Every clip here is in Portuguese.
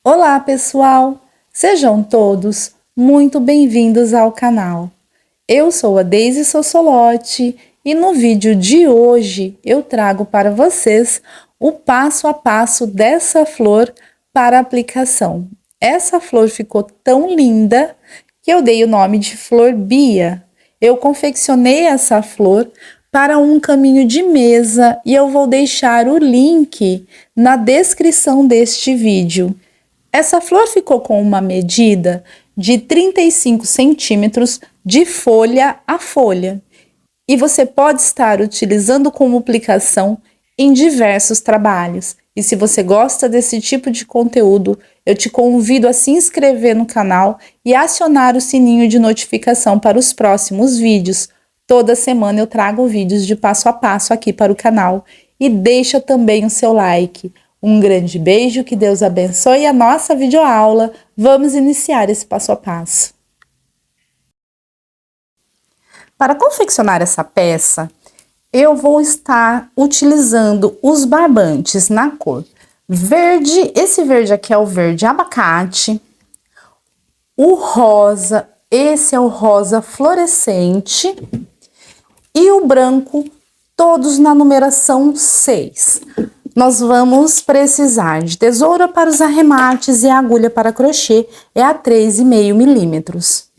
Olá, pessoal! Sejam todos muito bem-vindos ao canal. Eu sou a Deise Sossolotti e no vídeo de hoje eu trago para vocês o passo a passo dessa flor para aplicação. Essa flor ficou tão linda que eu dei o nome de Flor Bia. Eu confeccionei essa flor para um caminho de mesa e eu vou deixar o link na descrição deste vídeo. Essa flor ficou com uma medida de 35 centímetros de folha a folha. E você pode estar utilizando como aplicação em diversos trabalhos. E se você gosta desse tipo de conteúdo, eu te convido a se inscrever no canal e acionar o sininho de notificação para os próximos vídeos. Toda semana eu trago vídeos de passo a passo aqui para o canal. E deixa também o seu like. Um grande beijo, que Deus abençoe a nossa videoaula. Vamos iniciar esse passo a passo. Para confeccionar essa peça, eu vou estar utilizando os barbantes na cor verde. Esse verde aqui é o verde abacate. O rosa, esse é o rosa fluorescente. E o branco, todos na numeração 6. Nós vamos precisar de tesoura para os arremates e a agulha para crochê é a 3,5 milímetros.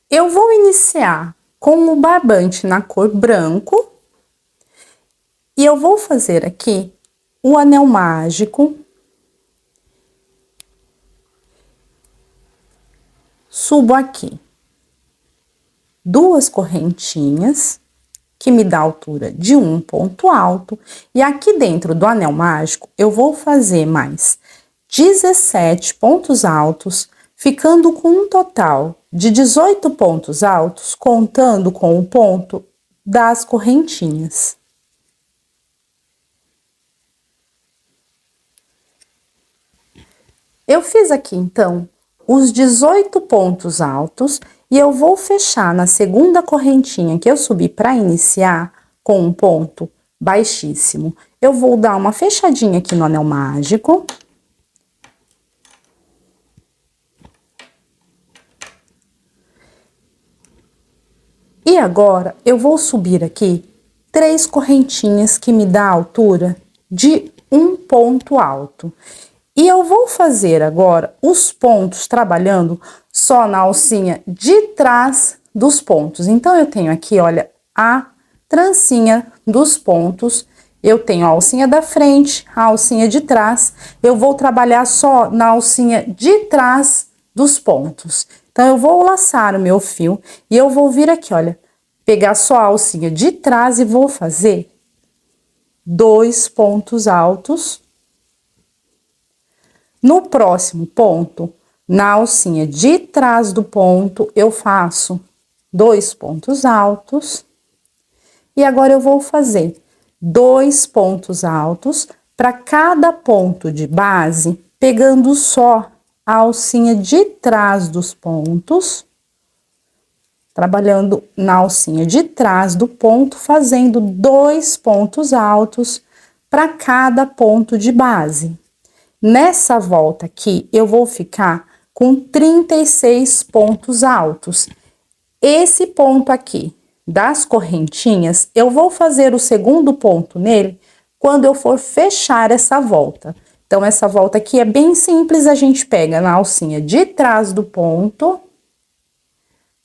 Eu vou iniciar com o barbante na cor branco e eu vou fazer aqui o anel mágico. Subo aqui 2 correntinhas, que me dá a altura de um ponto alto, e aqui dentro do anel mágico eu vou fazer mais 17 pontos altos, ficando com um total de 18 pontos altos, contando com o ponto das correntinhas. Eu fiz aqui então os 18 pontos altos e eu vou fechar na segunda correntinha que eu subi para iniciar com um ponto baixíssimo. Eu vou dar uma fechadinha aqui no anel mágico. E agora eu vou subir aqui 3 correntinhas que me dá a altura de um ponto alto. E eu vou fazer agora os pontos trabalhando só na alcinha de trás dos pontos. Então, eu tenho aqui, olha, a trancinha dos pontos. Eu tenho a alcinha da frente, a alcinha de trás. Eu vou trabalhar só na alcinha de trás dos pontos. Então, eu vou laçar o meu fio e eu vou vir aqui, olha, pegar só a alcinha de trás e vou fazer 2 pontos altos. No próximo ponto, na alcinha de trás do ponto, eu faço 2 pontos altos. E agora eu vou fazer 2 pontos altos para cada ponto de base, pegando só a alcinha de trás dos pontos. Trabalhando na alcinha de trás do ponto, fazendo 2 pontos altos para cada ponto de base. Nessa volta aqui, eu vou ficar com 36 pontos altos. Esse ponto aqui das correntinhas, eu vou fazer o segundo ponto nele quando eu for fechar essa volta. Então, essa volta aqui é bem simples, a gente pega na alcinha de trás do ponto,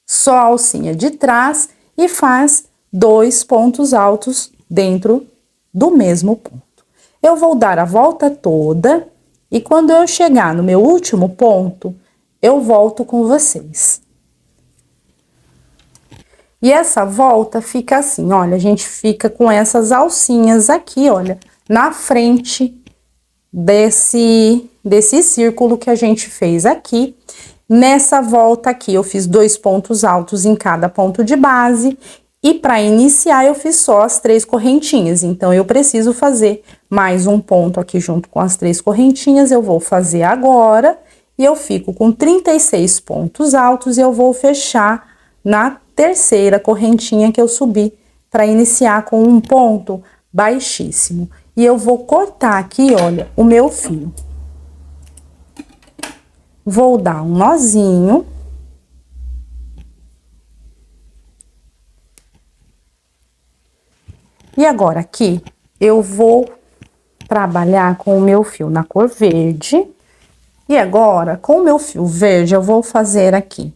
só a alcinha de trás e faz 2 pontos altos dentro do mesmo ponto. Eu vou dar a volta toda. E quando eu chegar no meu último ponto, eu volto com vocês. E essa volta fica assim, olha, a gente fica com essas alcinhas aqui, olha, na frente desse círculo que a gente fez aqui. Nessa volta aqui, eu fiz 2 pontos altos em cada ponto de base. E para iniciar, eu fiz só as 3 correntinhas, então eu preciso fazer mais um ponto aqui junto com as 3 correntinhas, eu vou fazer agora, e eu fico com 36 pontos altos, e eu vou fechar na terceira correntinha que eu subi para iniciar com um ponto baixíssimo. E eu vou cortar aqui, olha, o meu fio. Vou dar um nozinho. E agora aqui, eu vou trabalhar com o meu fio na cor verde. E agora, com o meu fio verde, eu vou fazer aqui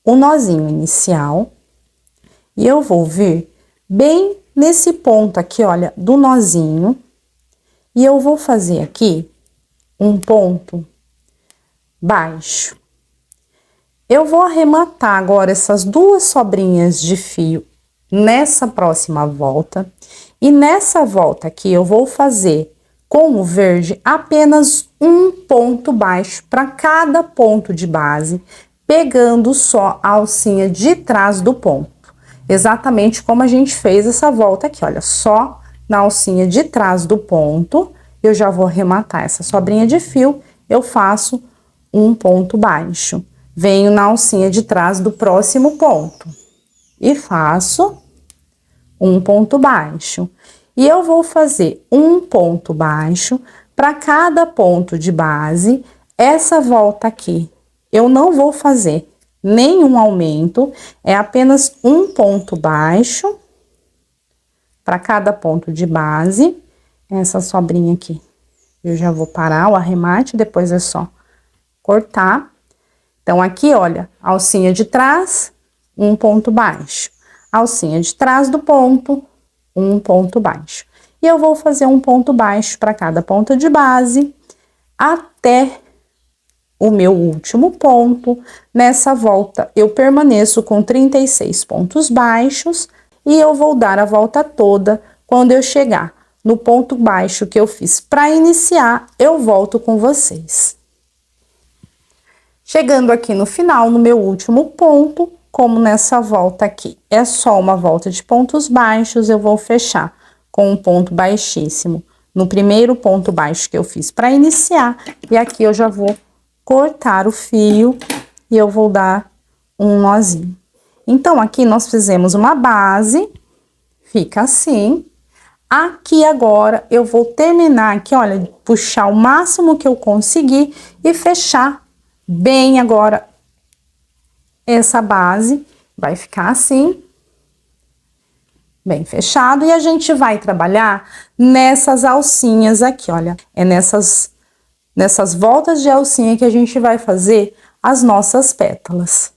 o nozinho inicial. E eu vou vir bem nesse ponto aqui, olha, do nozinho. E eu vou fazer aqui um ponto baixo. Eu vou arrematar agora essas duas sobrinhas de fio nessa próxima volta. E nessa volta aqui, eu vou fazer com o verde apenas um ponto baixo para cada ponto de base, pegando só a alcinha de trás do ponto. Exatamente como a gente fez essa volta aqui, olha, só na alcinha de trás do ponto, eu já vou arrematar essa sobrinha de fio, eu faço um ponto baixo. Venho na alcinha de trás do próximo ponto e faço um ponto baixo. E eu vou fazer um ponto baixo para cada ponto de base. Essa volta aqui, eu não vou fazer nenhum aumento, é apenas um ponto baixo para cada ponto de base. Essa sobrinha aqui, eu já vou parar o arremate, depois é só cortar. Então, aqui, olha, alcinha de trás, um ponto baixo. Alcinha de trás do ponto, um ponto baixo. E eu vou fazer um ponto baixo para cada ponta de base, até o meu último ponto. Nessa volta, eu permaneço com 36 pontos baixos e eu vou dar a volta toda. Quando eu chegar no ponto baixo que eu fiz para iniciar, eu volto com vocês. Chegando aqui no final, no meu último ponto, como nessa volta aqui é só uma volta de pontos baixos, eu vou fechar com um ponto baixíssimo no primeiro ponto baixo que eu fiz para iniciar. E aqui eu já vou cortar o fio e eu vou dar um nozinho. Então, aqui nós fizemos uma base, fica assim. Aqui agora eu vou terminar aqui, olha, puxar o máximo que eu conseguir e fechar bem agora essa base. Vai ficar assim, bem fechado. E a gente vai trabalhar nessas alcinhas aqui, olha. É nessas voltas de alcinha que a gente vai fazer as nossas pétalas.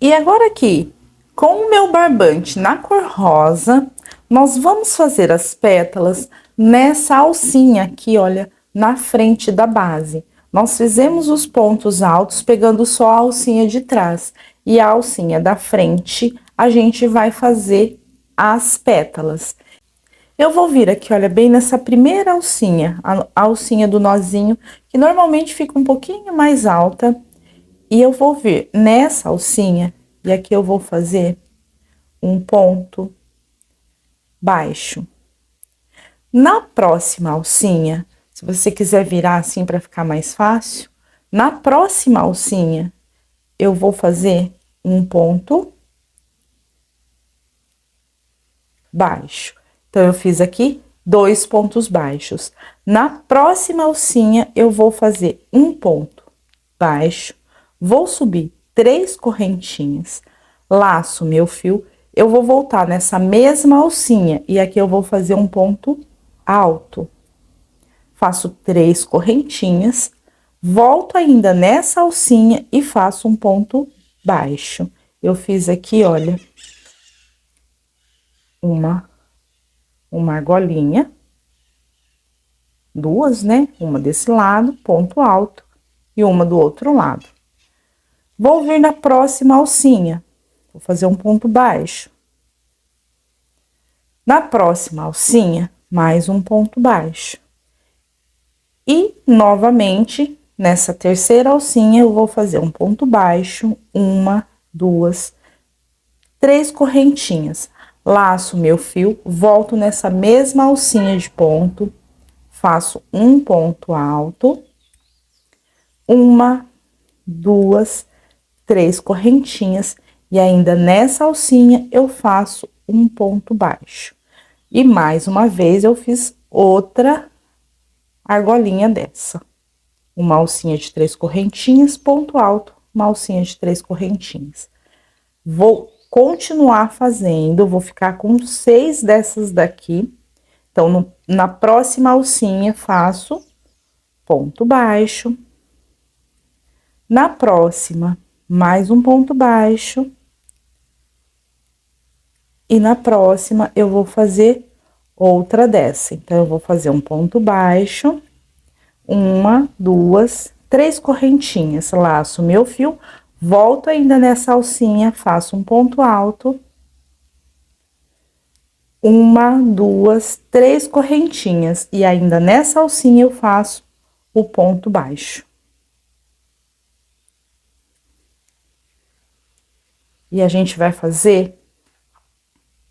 E agora aqui, com o meu barbante na cor rosa, nós vamos fazer as pétalas nessa alcinha aqui, olha, na frente da base. Nós fizemos os pontos altos pegando só a alcinha de trás. E a alcinha da frente, a gente vai fazer as pétalas. Eu vou vir aqui, olha, bem nessa primeira alcinha, a alcinha do nozinho, que normalmente fica um pouquinho mais alta. E eu vou vir nessa alcinha, e aqui eu vou fazer um ponto baixo. Na próxima alcinha, se você quiser virar assim para ficar mais fácil, na próxima alcinha, eu vou fazer um ponto baixo. Então, eu fiz aqui 2 pontos baixos. Na próxima alcinha, eu vou fazer um ponto baixo, vou subir 3 correntinhas, laço meu fio, eu vou voltar nessa mesma alcinha e aqui eu vou fazer um ponto alto. Faço 3 correntinhas, volto ainda nessa alcinha e faço um ponto baixo. Eu fiz aqui, olha, uma argolinha, duas, né? Uma desse lado, ponto alto, e uma do outro lado. Vou vir na próxima alcinha, vou fazer um ponto baixo. Na próxima alcinha, mais um ponto baixo. E, novamente, nessa terceira alcinha, eu vou fazer um ponto baixo, 1, 2, 3 correntinhas. Laço meu fio, volto nessa mesma alcinha de ponto, faço um ponto alto, 1, 2, 3 correntinhas, e ainda nessa alcinha eu faço um ponto baixo. E mais uma vez eu fiz outra argolinha dessa. Uma alcinha de 3 correntinhas, ponto alto, uma alcinha de 3 correntinhas. Vou continuar fazendo, vou ficar com 6 dessas daqui. Então, na próxima alcinha, faço ponto baixo. Na próxima, mais um ponto baixo. E na próxima, eu vou fazer outra dessa. Então, eu vou fazer um ponto baixo, uma, duas, 3 correntinhas. Laço meu fio, volto ainda nessa alcinha, faço um ponto alto. Uma, duas, 3 correntinhas. E ainda nessa alcinha eu faço o ponto baixo. E a gente vai fazer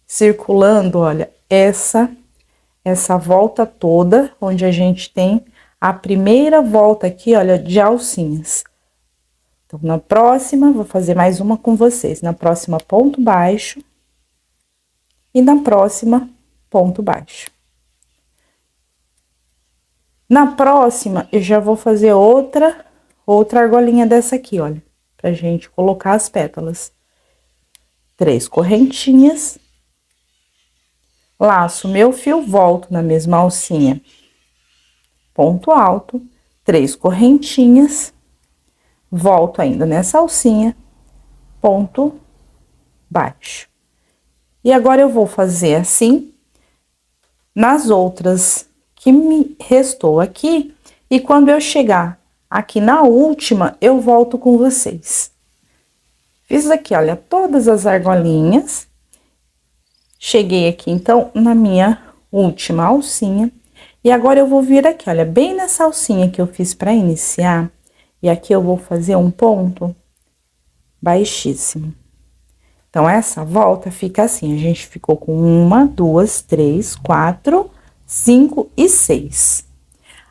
circulando, olha, essa volta toda, onde a gente tem a primeira volta aqui, olha, de alcinhas. Então, na próxima, vou fazer mais uma com vocês. Na próxima, ponto baixo. E na próxima, ponto baixo. Na próxima, eu já vou fazer outra argolinha dessa aqui, olha, pra gente colocar as pétalas. 3 correntinhas. Laço meu fio, volto na mesma alcinha. Ponto alto, 3 correntinhas. Volto ainda nessa alcinha, ponto baixo. E agora eu vou fazer assim nas outras que me restou aqui, e quando eu chegar aqui na última, eu volto com vocês. Fiz aqui, olha, todas as argolinhas. Cheguei aqui, então, na minha última alcinha. E agora eu vou vir aqui, olha, bem nessa alcinha que eu fiz para iniciar. E aqui eu vou fazer um ponto baixíssimo. Então, essa volta fica assim, a gente ficou com 1, 2, 3, 4, 5 e 6.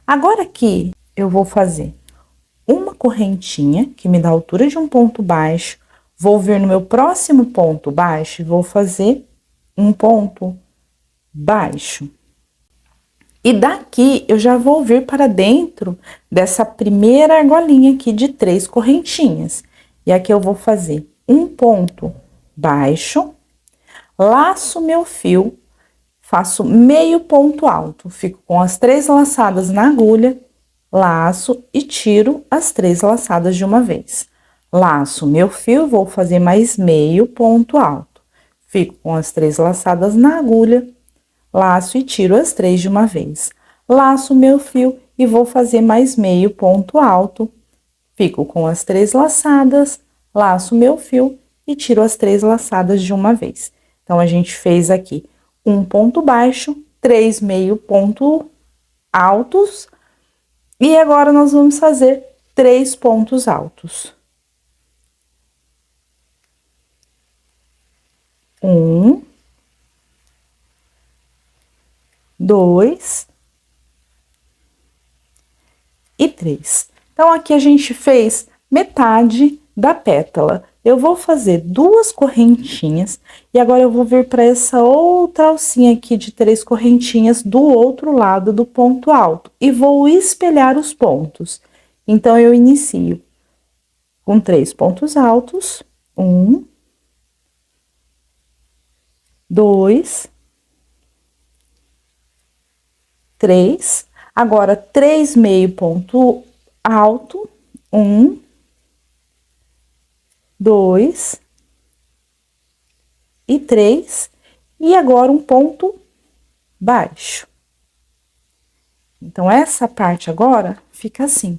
Agora aqui, eu vou fazer uma correntinha, que me dá a altura de um ponto baixo. Vou vir no meu próximo ponto baixo e vou fazer um ponto baixo. E daqui, eu já vou vir para dentro dessa primeira argolinha aqui de 3 correntinhas. E aqui eu vou fazer um ponto baixo, laço meu fio, faço meio ponto alto, fico com as 3 laçadas na agulha, laço e tiro as 3 laçadas de uma vez. Laço meu fio, vou fazer mais meio ponto alto, fico com as 3 laçadas na agulha, laço e tiro as 3 de uma vez. Laço meu fio e vou fazer mais meio ponto alto, fico com as 3 laçadas, laço meu fio e tiro as 3 laçadas de uma vez. Então, a gente fez aqui um ponto baixo, 3 meio ponto altos, e agora nós vamos fazer 3 pontos altos. 1, 2 e 3. Então, aqui a gente fez metade da pétala. Eu vou fazer 2 correntinhas e agora eu vou vir para essa outra alcinha aqui de 3 correntinhas do outro lado do ponto alto e vou espelhar os pontos. Então, eu inicio com 3 pontos altos, 1, 2, 3, agora 3 meio ponto alto, 1, 2 e 3, e agora um ponto baixo. Então, essa parte agora fica assim.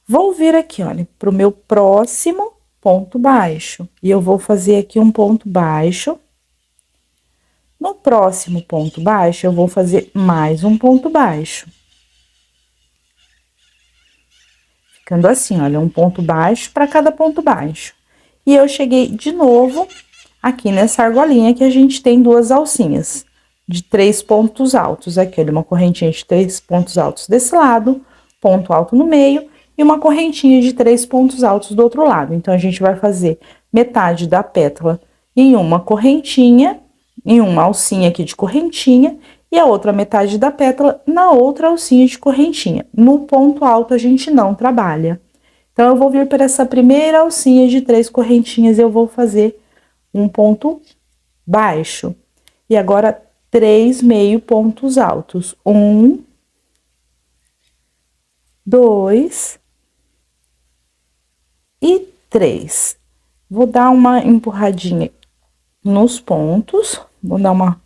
Vou vir aqui, olha, pro meu próximo ponto baixo, e eu vou fazer aqui um ponto baixo. No próximo ponto baixo, eu vou fazer mais um ponto baixo. Ficando assim, olha, um ponto baixo para cada ponto baixo. E eu cheguei de novo aqui nessa argolinha que a gente tem 2 alcinhas de 3 pontos altos. Aqui, olha, uma correntinha de 3 pontos altos desse lado, ponto alto no meio, e uma correntinha de 3 pontos altos do outro lado. Então, a gente vai fazer metade da pétala em uma correntinha em uma alcinha aqui de correntinha e a outra metade da pétala na outra alcinha de correntinha. No ponto alto a gente não trabalha. Então, eu vou vir para essa primeira alcinha de 3 correntinhas e eu vou fazer um ponto baixo. E agora, 3 meio pontos altos. 1, 2 e 3. Vou dar uma empurradinha nos pontos. Vou dar uma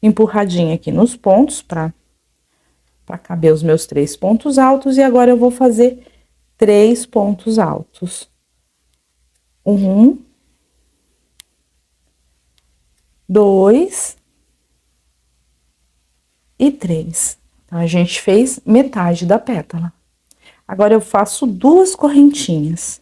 empurradinha aqui nos pontos para caber os meus 3 pontos altos. E agora eu vou fazer 3 pontos altos. 1, 2 e 3. Então, a gente fez metade da pétala. Agora, eu faço 2 correntinhas.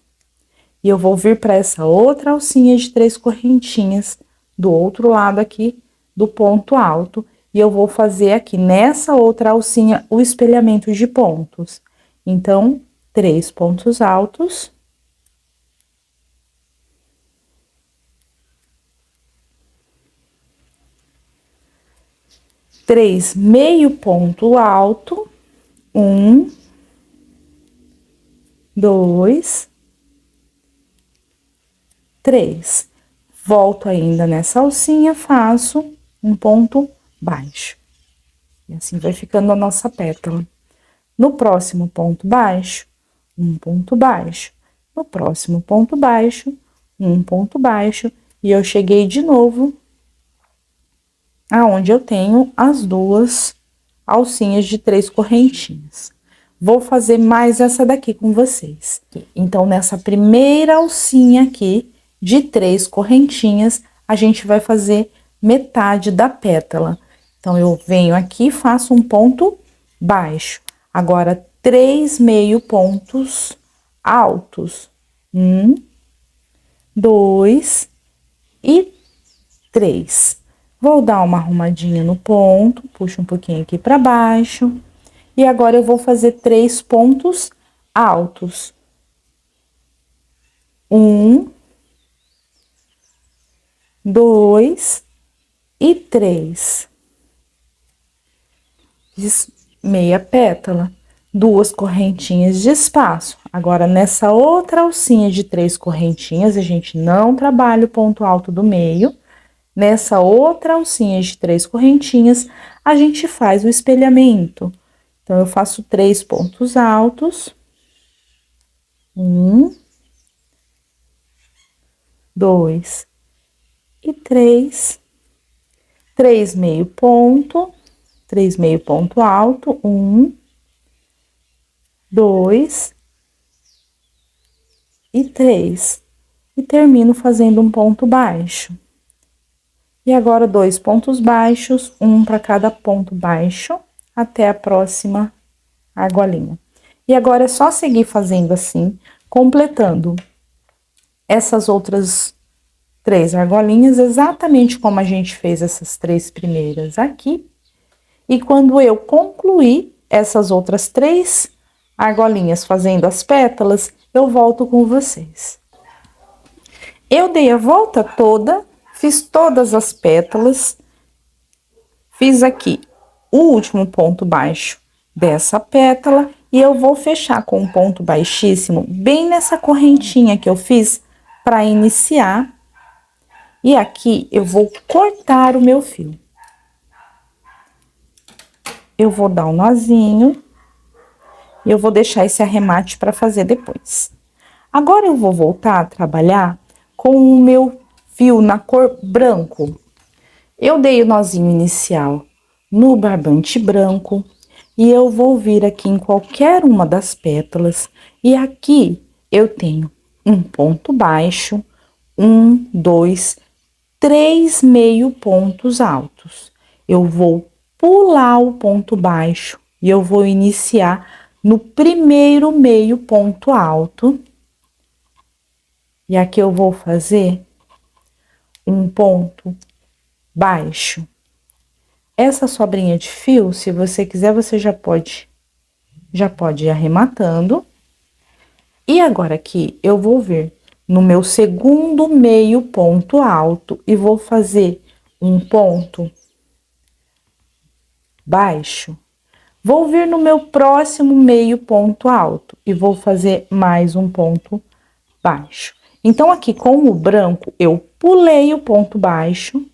E eu vou vir para essa outra alcinha de 3 correntinhas do outro lado aqui do ponto alto. E eu vou fazer aqui nessa outra alcinha o espelhamento de pontos. Então, 3 pontos altos. 3 meio ponto alto, 1, 2, 3. Volto ainda nessa alcinha, faço um ponto baixo. E assim vai ficando a nossa pétala. No próximo ponto baixo, um ponto baixo. No próximo ponto baixo, um ponto baixo. E eu cheguei de novo aonde eu tenho as 2 alcinhas de 3 correntinhas. Vou fazer mais essa daqui com vocês. Então, nessa primeira alcinha aqui de 3 correntinhas, a gente vai fazer metade da pétala. Então, eu venho aqui e faço um ponto baixo. Agora, 3 meio pontos altos. 1, 2 e 3. Vou dar uma arrumadinha no ponto, puxo um pouquinho aqui para baixo. E agora eu vou fazer 3 pontos altos. 1, 2 e 3. Fiz meia pétala, 2 correntinhas de espaço. Agora, nessa outra alcinha de 3 correntinhas, a gente não trabalha o ponto alto do meio. Nessa outra alcinha de 3 correntinhas, a gente faz o espelhamento. Então, eu faço 3 pontos altos. 1, 2 e 3. 3 meio ponto. 3 meio ponto alto. 1, 2 e 3. E termino fazendo um ponto baixo. E agora, 2 pontos baixos, um para cada ponto baixo, até a próxima argolinha. E agora, é só seguir fazendo assim, completando essas outras 3 argolinhas, exatamente como a gente fez essas 3 primeiras aqui. E quando eu concluir essas outras 3 argolinhas fazendo as pétalas, eu volto com vocês. Eu dei a volta toda. Fiz todas as pétalas, fiz aqui o último ponto baixo dessa pétala e eu vou fechar com um ponto baixíssimo bem nessa correntinha que eu fiz para iniciar. E aqui eu vou cortar o meu fio. Eu vou dar um nozinho e eu vou deixar esse arremate para fazer depois. Agora eu vou voltar a trabalhar com o meu fio na cor branco. Eu dei o nozinho inicial no barbante branco e eu vou vir aqui em qualquer uma das pétalas e aqui eu tenho um ponto baixo, 1, 2, 3 meio pontos altos. Eu vou pular o ponto baixo e eu vou iniciar no primeiro meio ponto alto. E aqui eu vou fazer um ponto baixo. Essa sobrinha de fio, se você quiser, você já pode ir arrematando. E agora aqui, eu vou vir no meu segundo meio ponto alto e vou fazer um ponto baixo, vou vir no meu próximo meio ponto alto e vou fazer mais um ponto baixo. Então, aqui com o branco, eu pulei o ponto baixo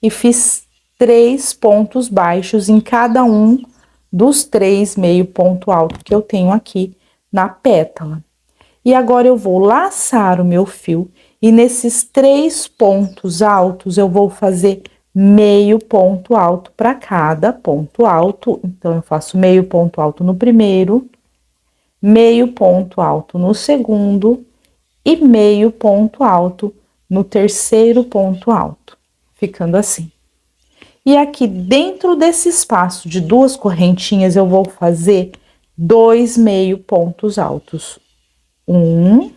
e fiz 3 pontos baixos em cada um dos 3 meio ponto alto que eu tenho aqui na pétala. E agora eu vou laçar o meu fio e nesses 3 pontos altos eu vou fazer meio ponto alto para cada ponto alto. Então, eu faço meio ponto alto no primeiro, meio ponto alto no segundo e meio ponto alto no terceiro ponto alto, ficando assim. E aqui dentro desse espaço de 2 correntinhas, eu vou fazer 2 meio pontos altos. 1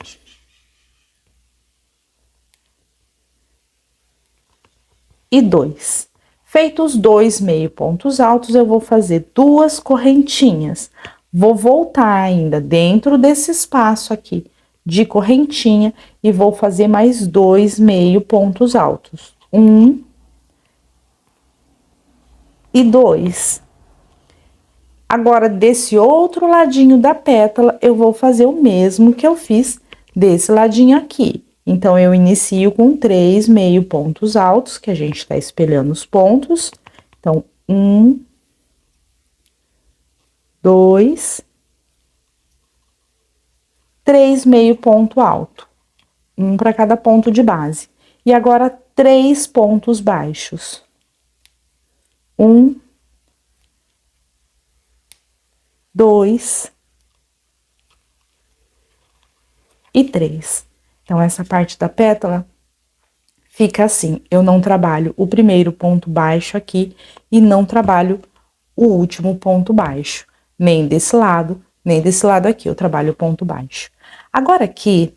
e 2. Feitos 2 meio pontos altos, eu vou fazer 2 correntinhas. Vou voltar ainda dentro desse espaço aqui de correntinha e vou fazer mais 2 meio pontos altos. 1 e 2. Agora, desse outro ladinho da pétala, eu vou fazer o mesmo que eu fiz desse ladinho aqui. Então, eu inicio com 3 meio pontos altos, que a gente tá espelhando os pontos. Então, 1, 2, 3 meio ponto alto, um para cada ponto de base. E agora, 3 pontos baixos. 1, 2 e 3. Então, essa parte da pétala fica assim, eu não trabalho o primeiro ponto baixo aqui e não trabalho o último ponto baixo, nem desse lado, nem desse lado aqui, eu trabalho o ponto baixo. Agora aqui,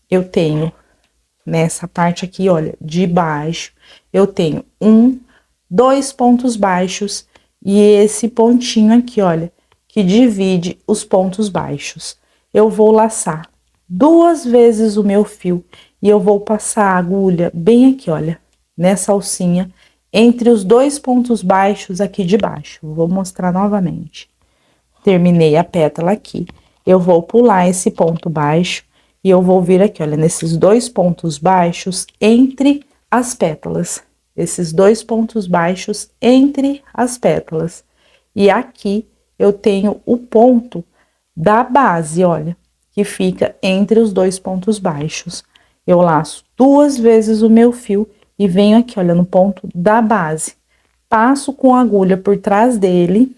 eu tenho, nessa parte aqui, olha, de baixo, eu tenho 2 pontos baixos e esse pontinho aqui, olha, que divide os pontos baixos. Eu vou laçar 2 vezes o meu fio e eu vou passar a agulha bem aqui, olha, nessa alcinha, entre os 2 pontos baixos aqui de baixo. Vou mostrar novamente. Terminei a pétala aqui, eu vou pular esse ponto baixo e eu vou vir aqui, olha, nesses 2 pontos baixos entre as pétalas. Esses 2 pontos baixos entre as pétalas. E aqui eu tenho o ponto da base, olha, que fica entre os 2 pontos baixos. Eu laço 2 vezes o meu fio e venho aqui, olha, no ponto da base. Passo com a agulha por trás dele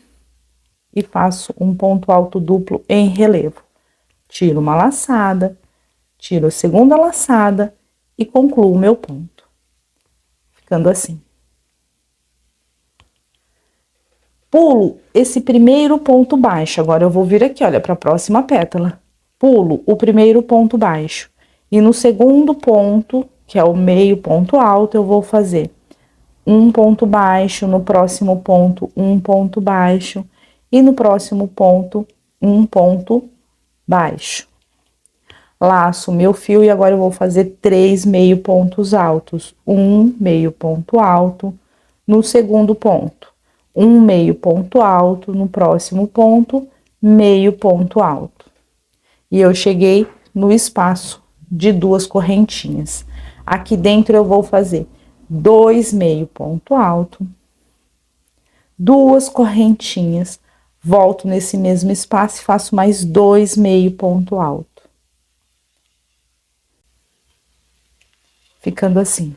e faço um ponto alto duplo em relevo. Tiro uma laçada, tiro a segunda laçada e concluo o meu ponto. Ficando assim. Pulo esse primeiro ponto baixo, agora eu vou vir aqui, olha, para a próxima pétala. Pulo o primeiro ponto baixo e no segundo ponto, que é o meio ponto alto, eu vou fazer um ponto baixo, no próximo ponto, um ponto baixo e no próximo ponto, um ponto baixo. Laço meu fio e agora eu vou fazer 3 meio pontos altos, um meio ponto alto no segundo ponto. Um meio ponto alto, no próximo ponto, meio ponto alto. E eu cheguei no espaço de 2 correntinhas. Aqui dentro eu vou fazer 2 meio ponto alto, 2 correntinhas, volto nesse mesmo espaço e faço mais 2 meio ponto alto. Ficando assim.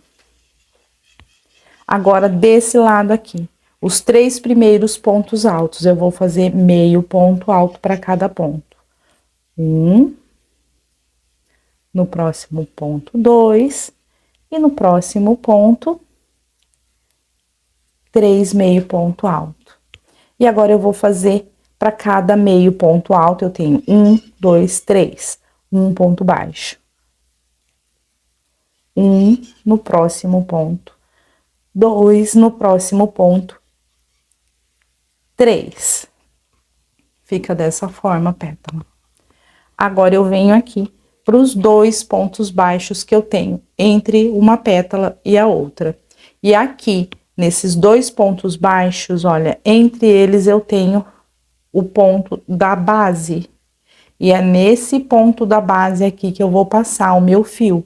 Agora, desse lado aqui. Os 3 primeiros pontos altos, eu vou fazer meio ponto alto para cada ponto. 1, no próximo ponto 2, e no próximo ponto 3 meio ponto alto. E agora eu vou fazer para cada meio ponto alto, eu tenho 1, 2, 3, um ponto baixo. 1 no próximo ponto, 2 no próximo ponto, 3. Fica dessa forma a pétala. Agora, eu venho aqui para os 2 pontos baixos que eu tenho entre uma pétala e a outra. E aqui, nesses dois pontos baixos, olha, entre eles eu tenho o ponto da base. E é nesse ponto da base aqui que eu vou passar o meu fio.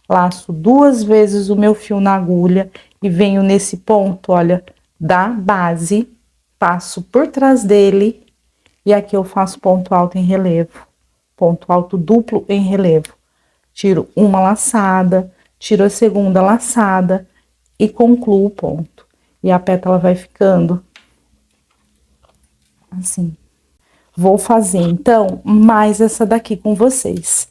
Laço 2 vezes o meu fio na agulha e venho nesse ponto, olha, da base, passo por trás dele e aqui eu faço ponto alto em relevo, ponto alto duplo em relevo. Tiro uma laçada, tiro a segunda laçada e concluo o ponto. E a pétala vai ficando assim. Vou fazer, então, mais essa daqui com vocês.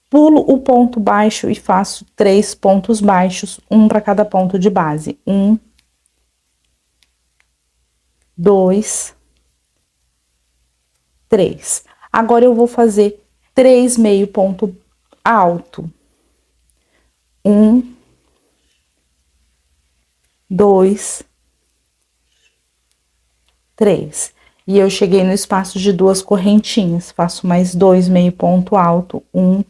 Pulo o ponto baixo e faço 3 pontos baixos, um para cada ponto de base. 1, 2, 3. Agora, eu vou fazer 3 meio ponto alto. 1, 2, 3. E eu cheguei no espaço de 2 correntinhas. Faço mais 2 meio ponto alto. 1,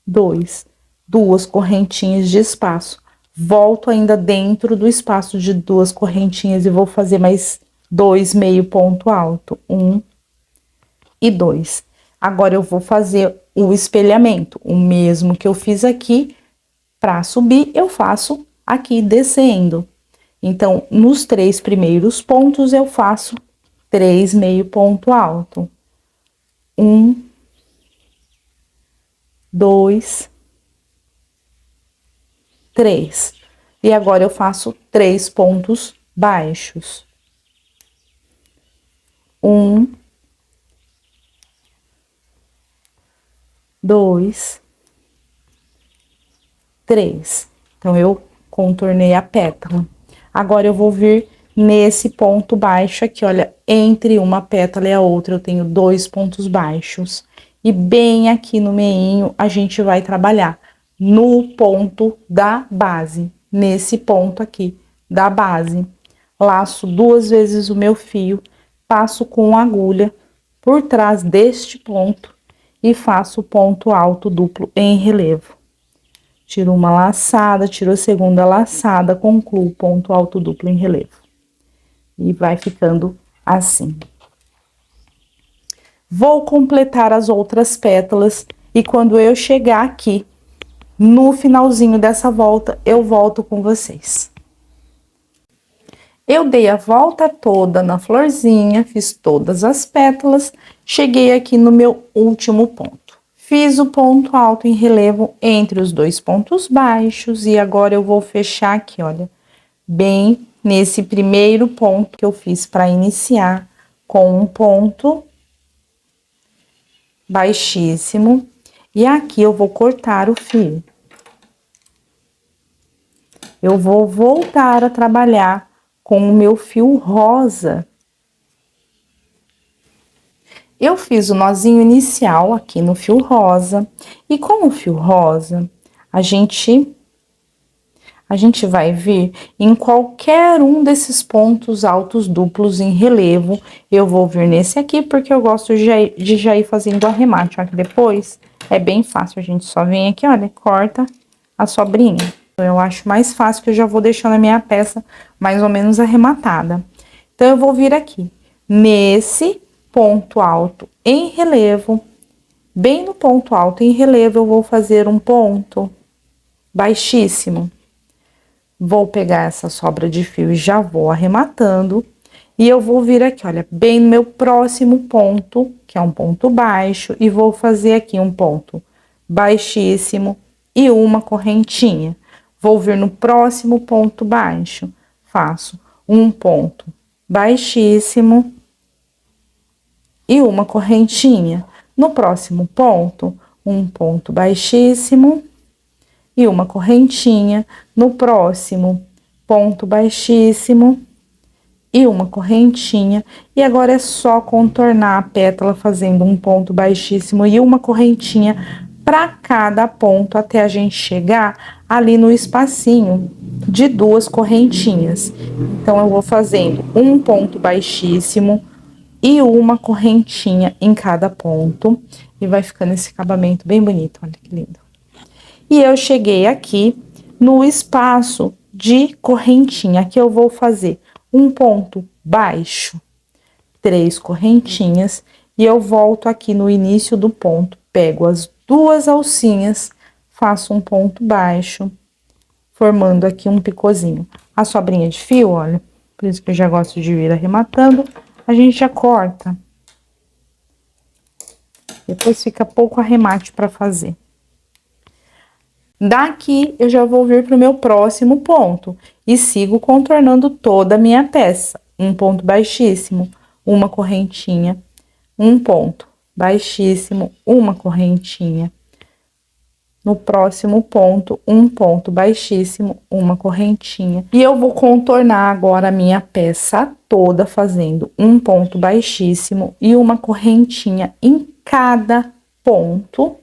2. 2 correntinhas de espaço. Volto ainda dentro do espaço de 2 correntinhas e vou fazer mais 2 meio ponto alto. 1 e 2. Agora, eu vou fazer o espelhamento. O mesmo que eu fiz aqui, para subir, eu faço aqui descendo. Então, nos 3 primeiros pontos, eu faço 3 meio ponto alto. 1, 2, 3. E agora, eu faço 3 pontos baixos. 1, 2, 3. Então, eu contornei a pétala. Agora, eu vou vir nesse ponto baixo aqui, olha, entre uma pétala e a outra, eu tenho 2 pontos baixos. E bem aqui no meinho, a gente vai trabalhar no ponto da base, nesse ponto aqui da base. Laço 2 vezes o meu fio, passo com agulha por trás deste ponto e faço ponto alto duplo em relevo. Tiro uma laçada, tiro a segunda laçada, concluo ponto alto duplo em relevo. E vai ficando assim. Vou completar as outras pétalas e quando eu chegar aqui, no finalzinho dessa volta, eu volto com vocês. Eu dei a volta toda na florzinha, fiz todas as pétalas, cheguei aqui no meu último ponto. Fiz o ponto alto em relevo entre os 2 pontos baixos e agora eu vou fechar aqui, olha, bem nesse primeiro ponto que eu fiz para iniciar com um ponto baixíssimo e aqui eu vou cortar o fio. Eu vou voltar a trabalhar com o meu fio rosa. Eu fiz o nozinho inicial aqui no fio rosa, e com o fio rosa, a gente vai vir em qualquer um desses pontos altos duplos em relevo. Eu vou vir nesse aqui, porque eu gosto de já ir fazendo o arremate, ó, que depois é bem fácil, a gente só vem aqui, olha, corta a sobrinha. Eu acho mais fácil, que eu já vou deixando a minha peça mais ou menos arrematada. Então, eu vou vir aqui, nesse ponto alto em relevo, bem no ponto alto em relevo, eu vou fazer um ponto baixíssimo. Vou pegar essa sobra de fio e já vou arrematando. E eu vou vir aqui, olha, bem no meu próximo ponto, que é um ponto baixo, e vou fazer aqui um ponto baixíssimo e uma correntinha. Vou vir no próximo ponto baixo, faço um ponto baixíssimo e uma correntinha. No próximo ponto, um ponto baixíssimo e uma correntinha. No próximo, ponto baixíssimo e uma correntinha. E agora é só contornar a pétala fazendo um ponto baixíssimo e uma correntinha para cada ponto, até a gente chegar ali no espacinho de 2 correntinhas. Então, eu vou fazendo um ponto baixíssimo, e uma correntinha em cada ponto. E vai ficando esse acabamento bem bonito, olha que lindo. E eu cheguei aqui no espaço de correntinha, que eu vou fazer um ponto baixo, 3 correntinhas, e eu volto aqui no início do ponto, pego as 2 alcinhas, faço um ponto baixo, formando aqui um picôzinho. A sobrinha de fio, olha, por isso que eu já gosto de ir arrematando, a gente já corta. Depois fica pouco arremate para fazer. Daqui, eu já vou vir para o meu próximo ponto e sigo contornando toda a minha peça. Um ponto baixíssimo, uma correntinha, um ponto baixíssimo, uma correntinha. No próximo ponto, um ponto baixíssimo, uma correntinha. E eu vou contornar agora a minha peça toda fazendo um ponto baixíssimo e uma correntinha em cada ponto,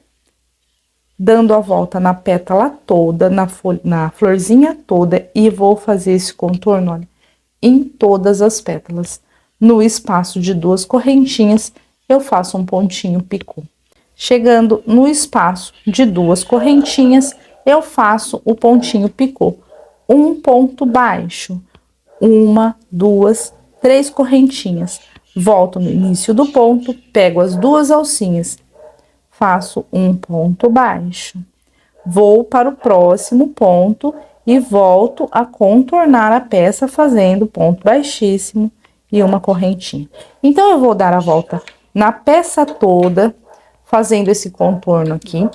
dando a volta na pétala toda, na florzinha toda, e vou fazer esse contorno, olha, em todas as pétalas. No espaço de 2 correntinhas, eu faço um pontinho picô. Chegando no espaço de 2 correntinhas, eu faço o pontinho picô. Um ponto baixo, 1, 2, 3 correntinhas. Volto no início do ponto, pego as 2 alcinhas, faço um ponto baixo. Vou para o próximo ponto e volto a contornar a peça fazendo ponto baixíssimo e uma correntinha. Então, eu vou dar a volta na peça toda, fazendo esse contorno aqui.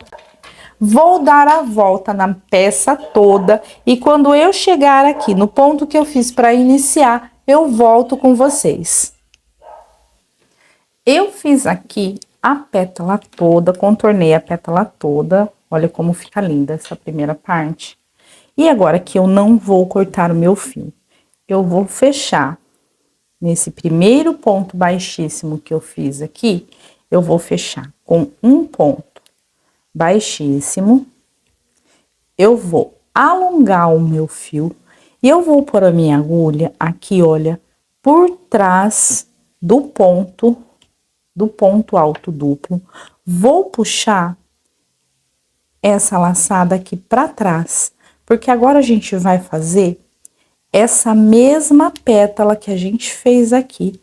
Vou dar a volta na peça toda e quando eu chegar aqui no ponto que eu fiz para iniciar, eu volto com vocês. Eu fiz aqui a pétala toda, contornei a pétala toda. Olha como fica linda essa primeira parte. E agora que eu não vou cortar o meu fio, eu vou fechar nesse primeiro ponto baixíssimo que eu fiz aqui, eu vou fechar com um ponto baixíssimo. Eu vou alongar o meu fio e eu vou pôr a minha agulha aqui, olha, por trás do ponto alto duplo. Vou puxar essa laçada aqui para trás, porque agora a gente vai fazer essa mesma pétala que a gente fez aqui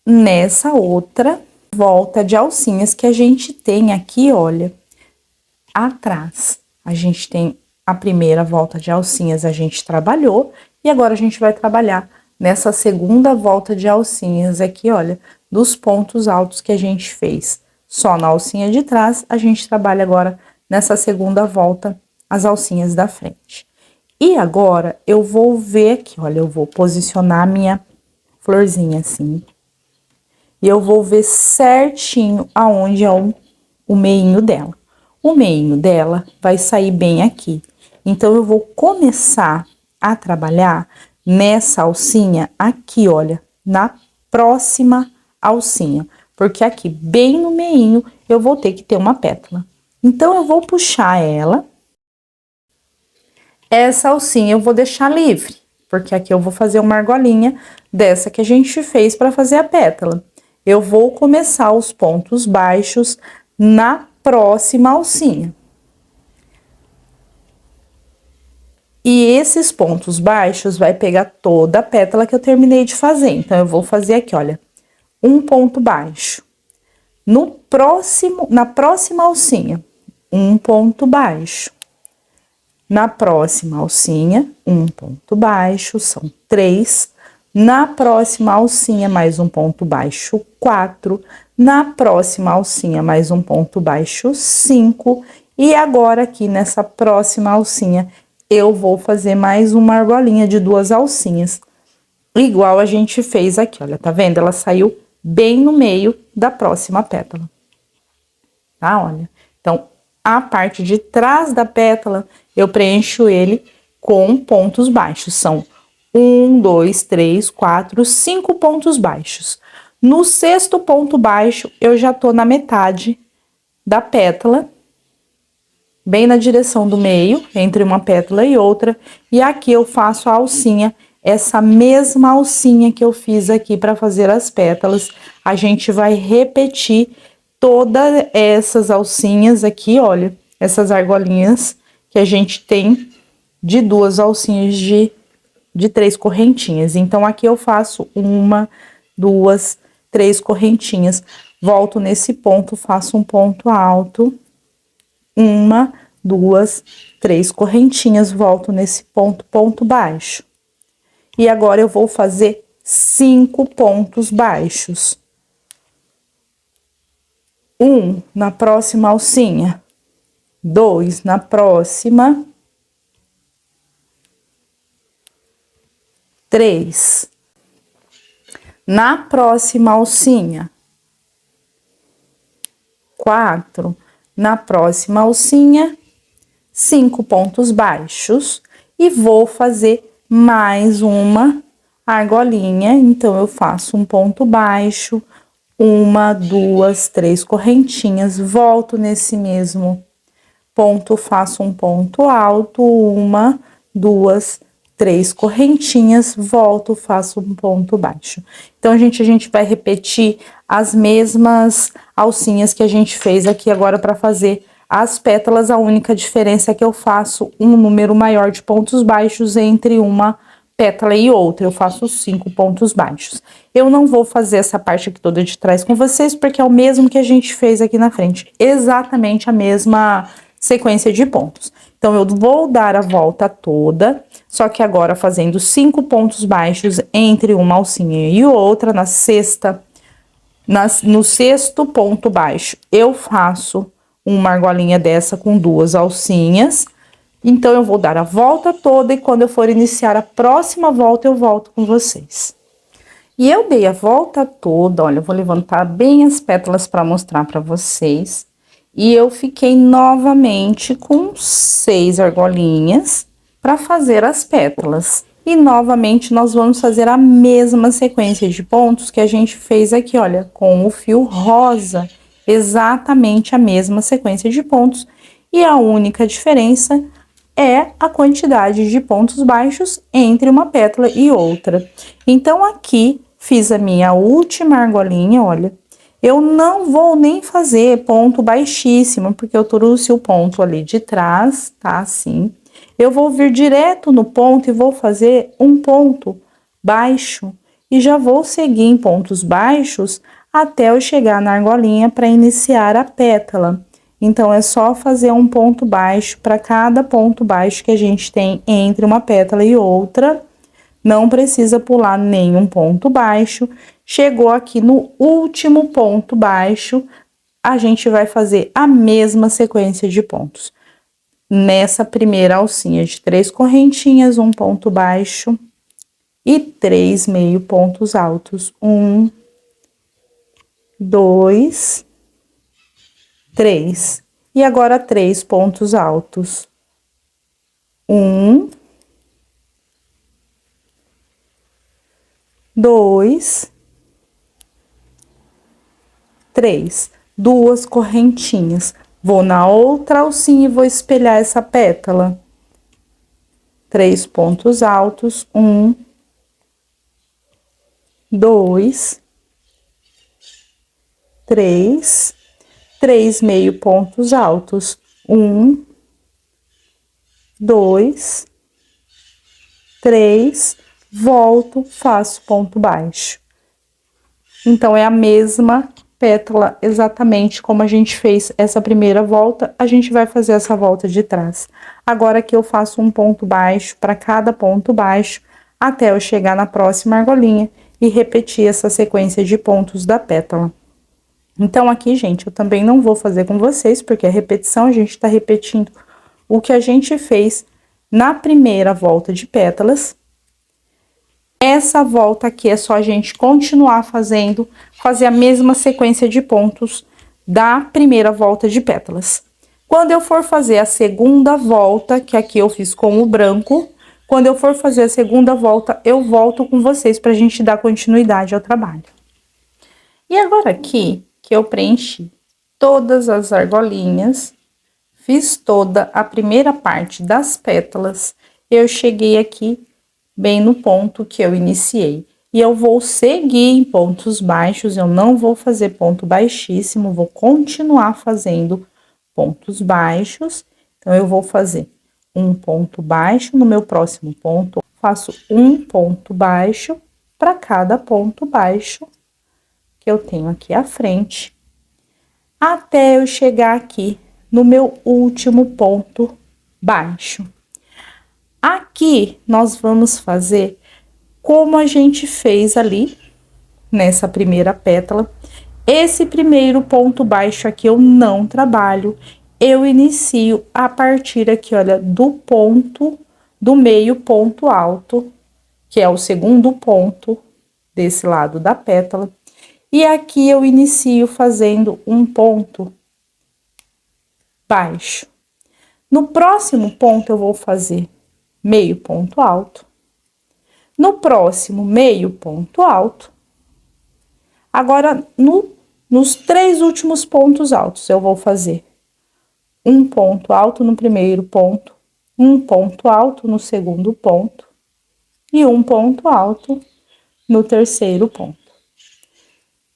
nessa outra volta de alcinhas que a gente tem aqui, olha, atrás. A gente tem a primeira volta de alcinhas, a gente trabalhou, e agora a gente vai trabalhar nessa segunda volta de alcinhas aqui, olha, dos pontos altos que a gente fez só na alcinha de trás, a gente trabalha agora nessa segunda volta as alcinhas da frente. E agora, eu vou ver aqui, olha, eu vou posicionar a minha florzinha assim. E eu vou ver certinho aonde é o meinho dela. O meinho dela vai sair bem aqui. Então, eu vou começar a trabalhar nessa alcinha aqui, olha, na próxima alcinha. Porque aqui, bem no meinho, eu vou ter que ter uma pétala. Então, eu vou puxar ela. Essa alcinha eu vou deixar livre, porque aqui eu vou fazer uma argolinha dessa que a gente fez para fazer a pétala. Eu vou começar os pontos baixos na próxima alcinha. E esses pontos baixos vai pegar toda a pétala que eu terminei de fazer. Então, eu vou fazer aqui, olha, um ponto baixo. Na próxima alcinha, um ponto baixo. Na próxima alcinha, um ponto baixo, são 3. Na próxima alcinha, mais um ponto baixo, 4. Na próxima alcinha, mais um ponto baixo, 5. E agora, aqui nessa próxima alcinha, eu vou fazer mais uma argolinha de 2 alcinhas. Igual a gente fez aqui, olha, tá vendo? Ela saiu bem no meio da próxima pétala. Tá, olha? Então, a parte de trás da pétala, eu preencho ele com pontos baixos. São 1, 2, 3, 4, 5 pontos baixos. No 6º ponto baixo, eu já tô na metade da pétala, bem na direção do meio, entre uma pétala e outra. E aqui eu faço a alcinha essa mesma alcinha que eu fiz aqui para fazer as pétalas, a gente vai repetir todas essas alcinhas aqui, olha, essas argolinhas que a gente tem de 2 alcinhas de 3 correntinhas. Então, aqui eu faço 1, 2, 3 correntinhas. Volto nesse ponto, faço um ponto alto. 1, 2, 3 correntinhas, volto nesse ponto, ponto baixo. E agora eu vou fazer 5 pontos baixos. 1 na próxima alcinha. 2 na próxima. 3 na próxima alcinha. 4 na próxima alcinha. 5 pontos baixos. E vou fazer mais uma argolinha. Então, eu faço um ponto baixo, 1, 2, 3 correntinhas, volto nesse mesmo ponto, faço um ponto alto, 1, 2, 3 correntinhas, volto, faço um ponto baixo. Então, a gente vai repetir as mesmas alcinhas que a gente fez aqui agora para fazer as pétalas. A única diferença é que eu faço um número maior de pontos baixos entre uma pétala e outra. Eu faço 5 pontos baixos. Eu não vou fazer essa parte aqui toda de trás com vocês, porque é o mesmo que a gente fez aqui na frente. Exatamente a mesma sequência de pontos. Então, eu vou dar a volta toda, só que agora fazendo 5 pontos baixos entre uma alcinha e outra, no sexto ponto baixo, eu faço uma argolinha dessa com 2 alcinhas. Então, eu vou dar a volta toda e quando eu for iniciar a próxima volta, eu volto com vocês. E eu dei a volta toda, olha, eu vou levantar bem as pétalas para mostrar para vocês. E eu fiquei novamente com 6 argolinhas para fazer as pétalas. E novamente nós vamos fazer a mesma sequência de pontos que a gente fez aqui, olha, com o fio rosa. Exatamente a mesma sequência de pontos. E a única diferença é a quantidade de pontos baixos entre uma pétala e outra. Então, aqui fiz a minha última argolinha, olha. Eu não vou nem fazer ponto baixíssimo, porque eu trouxe o ponto ali de trás, tá? Assim. Eu vou vir direto no ponto e vou fazer um ponto baixo. E já vou seguir em pontos baixos até eu chegar na argolinha para iniciar a pétala. Então, é só fazer um ponto baixo para cada ponto baixo que a gente tem entre uma pétala e outra. Não precisa pular nenhum ponto baixo. Chegou aqui no último ponto baixo, a gente vai fazer a mesma sequência de pontos. Nessa primeira alcinha de 3 correntinhas, um ponto baixo e 3 meio pontos altos. 1, 2, 3. E agora 3 pontos altos. 1, 2, 3. 2 correntinhas. Vou na outra alcinha e vou espelhar essa pétala. 3 pontos altos. 1, 2, 3. 3 meio pontos altos. 1, 2, 3. Volto, faço ponto baixo. Então, é a mesma pétala, exatamente como a gente fez essa primeira volta, a gente vai fazer essa volta de trás. Agora que eu faço um ponto baixo para cada ponto baixo, até eu chegar na próxima argolinha e repetir essa sequência de pontos da pétala. Então, aqui, gente, eu também não vou fazer com vocês, porque a repetição, a gente tá repetindo o que a gente fez na primeira volta de pétalas. Essa volta aqui é só a gente continuar fazendo, fazer a mesma sequência de pontos da primeira volta de pétalas. Quando eu for fazer a segunda volta, que aqui eu fiz com o branco, quando eu for fazer a segunda volta, eu volto com vocês pra gente dar continuidade ao trabalho. E agora aqui, que eu preenchi todas as argolinhas, fiz toda a primeira parte das pétalas, eu cheguei aqui bem no ponto que eu iniciei. E eu vou seguir em pontos baixos, eu não vou fazer ponto baixíssimo, vou continuar fazendo pontos baixos. Então, eu vou fazer um ponto baixo no meu próximo ponto, faço um ponto baixo para cada ponto baixo que eu tenho aqui à frente, até eu chegar aqui no meu último ponto baixo. Aqui, nós vamos fazer como a gente fez ali, nessa primeira pétala. Esse primeiro ponto baixo aqui eu não trabalho, eu inicio a partir aqui, olha, do ponto, do meio ponto alto, que é o segundo ponto desse lado da pétala. E aqui eu inicio fazendo um ponto baixo. No próximo ponto eu vou fazer meio ponto alto. No próximo, meio ponto alto. Agora, nos 3 últimos pontos altos, eu vou fazer um ponto alto no primeiro ponto, um ponto alto no segundo ponto e um ponto alto no terceiro ponto.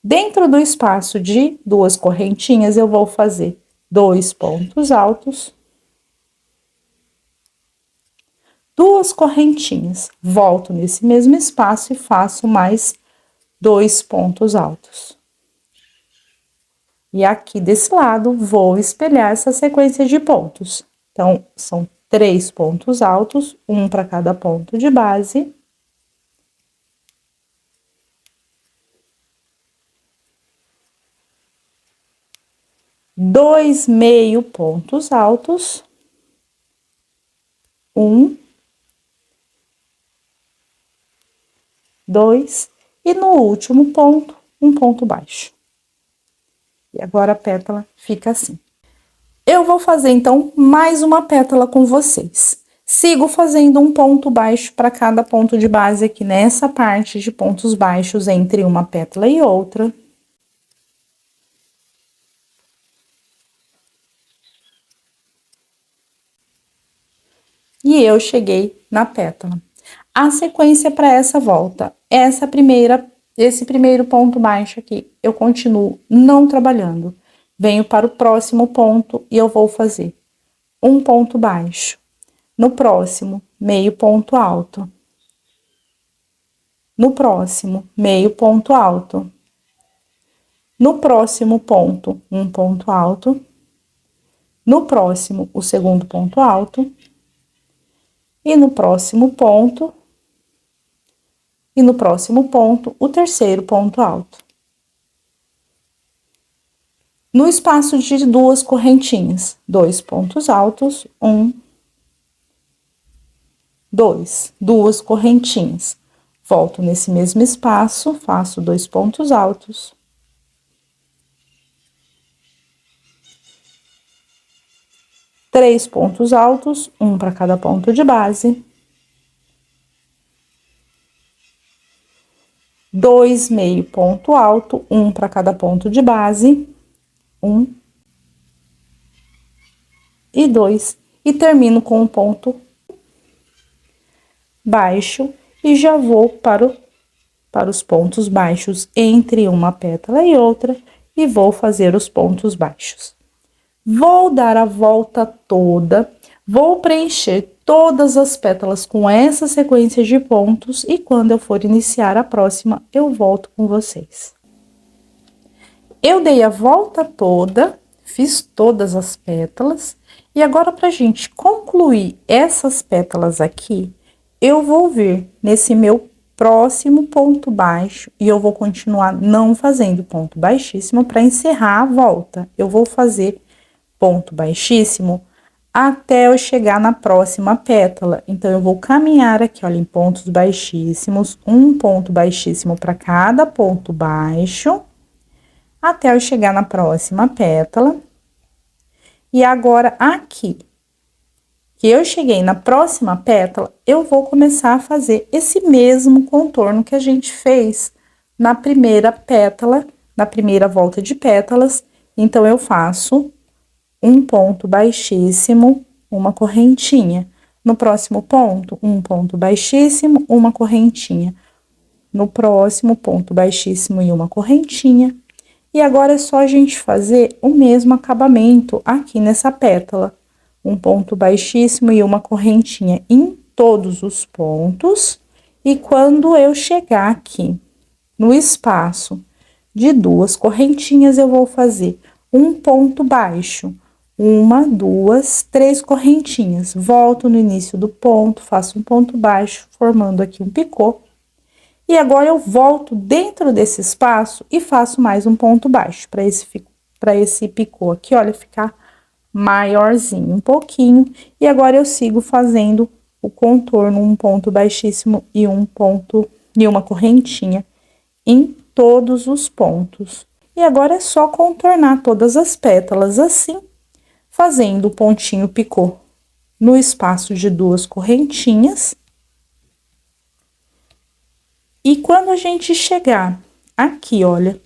Dentro do espaço de 2 correntinhas, eu vou fazer 2 pontos altos, 2 correntinhas, volto nesse mesmo espaço e faço mais 2 pontos altos. E aqui desse lado, vou espelhar essa sequência de pontos. Então, são 3 pontos altos, um para cada ponto de base. Dois meio pontos altos. Um. 2, e no último ponto, um ponto baixo. E agora a pétala fica assim. Eu vou fazer, então, mais uma pétala com vocês. Sigo fazendo um ponto baixo para cada ponto de base aqui nessa parte de pontos baixos entre uma pétala e outra. E eu cheguei na pétala. A sequência para essa volta, esse primeiro ponto baixo aqui, eu continuo não trabalhando. Venho para o próximo ponto e eu vou fazer um ponto baixo. No próximo, meio ponto alto. No próximo, meio ponto alto. No próximo ponto, um ponto alto. No próximo, o segundo ponto alto. E no próximo ponto, o terceiro ponto alto. No espaço de 2 correntinhas, 2 pontos altos, 1, 2, 2 correntinhas. Volto nesse mesmo espaço, faço 2 pontos altos. Três pontos altos, um para cada ponto de base. 2 meio ponto alto, um para cada ponto de base. 1 e 2. E termino com um ponto baixo e já vou para os pontos baixos entre uma pétala e outra e vou fazer os pontos baixos. Vou dar a volta toda, vou preencher todas as pétalas com essa sequência de pontos e quando eu for iniciar a próxima, eu volto com vocês. Eu dei a volta toda, fiz todas as pétalas e agora pra gente concluir essas pétalas aqui, eu vou vir nesse meu próximo ponto baixo e eu vou continuar não fazendo ponto baixíssimo para encerrar a volta. Eu vou fazer ponto baixíssimo até eu chegar na próxima pétala. Então, eu vou caminhar aqui, olha, em pontos baixíssimos, um ponto baixíssimo para cada ponto baixo, até eu chegar na próxima pétala. E agora, aqui, que eu cheguei na próxima pétala, eu vou começar a fazer esse mesmo contorno que a gente fez na primeira pétala, na primeira volta de pétalas. Então, eu faço um ponto baixíssimo, uma correntinha. No próximo ponto, um ponto baixíssimo, uma correntinha. No próximo, ponto baixíssimo e uma correntinha. E agora é só a gente fazer o mesmo acabamento aqui nessa pétala. Um ponto baixíssimo e uma correntinha em todos os pontos. E quando eu chegar aqui no espaço de duas correntinhas, eu vou fazer um ponto baixo. Uma, duas, três correntinhas. Volto no início do ponto, faço um ponto baixo, formando aqui um picô. E agora eu volto dentro desse espaço e faço mais um ponto baixo, para esse picô aqui, olha, ficar maiorzinho um pouquinho. E agora eu sigo fazendo o contorno, um ponto baixíssimo e um ponto e uma correntinha em todos os pontos. E agora é só contornar todas as pétalas assim, fazendo o pontinho picô no espaço de duas correntinhas. E quando a gente chegar aqui, olha,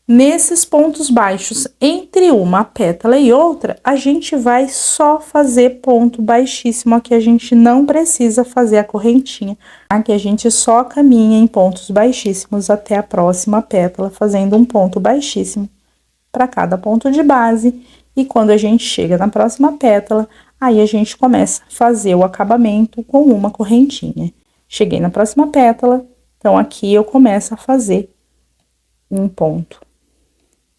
nesses pontos baixos entre uma pétala e outra, a gente vai só fazer ponto baixíssimo. Aqui a gente não precisa fazer a correntinha. Aqui a gente só caminha em pontos baixíssimos até a próxima pétala, fazendo um ponto baixíssimo para cada ponto de base. E quando a gente chega na próxima pétala, aí a gente começa a fazer o acabamento com uma correntinha. Cheguei na próxima pétala, então aqui eu começo a fazer um ponto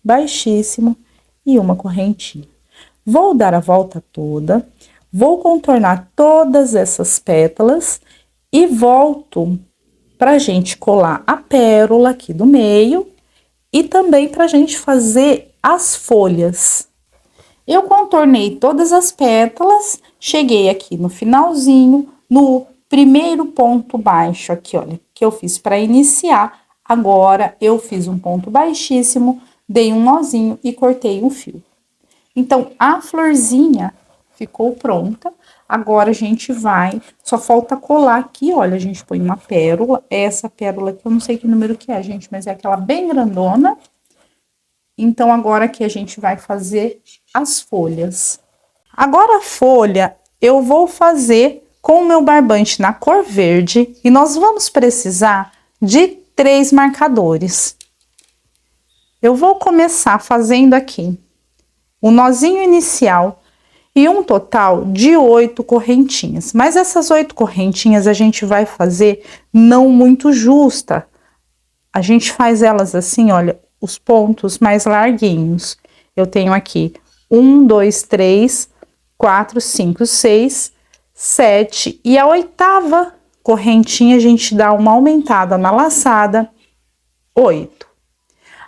baixíssimo e uma correntinha. Vou dar a volta toda, vou contornar todas essas pétalas e volto pra gente colar a pérola aqui do meio e também pra gente fazer as folhas. Eu contornei todas as pétalas, cheguei aqui no finalzinho, no primeiro ponto baixo aqui, olha, que eu fiz para iniciar. Agora, eu fiz um ponto baixíssimo, dei um nozinho e cortei um fio. Então, a florzinha ficou pronta. Agora, a gente vai, só falta colar aqui, olha, a gente põe uma pérola. Essa pérola aqui, eu não sei que número que é, gente, mas é aquela bem grandona. Então, agora aqui a gente vai fazer as folhas. Agora, a folha, eu vou fazer com o meu barbante na cor verde. E nós vamos precisar de 3 marcadores. Eu vou começar fazendo aqui o nozinho inicial e um total de 8 correntinhas. Mas essas 8 correntinhas a gente vai fazer não muito justa. A gente faz elas assim, olha, os pontos mais larguinhos. Eu tenho aqui 1, 2, 3, 4, 5, 6, 7 e a 8ª correntinha a gente dá uma aumentada na laçada, 8.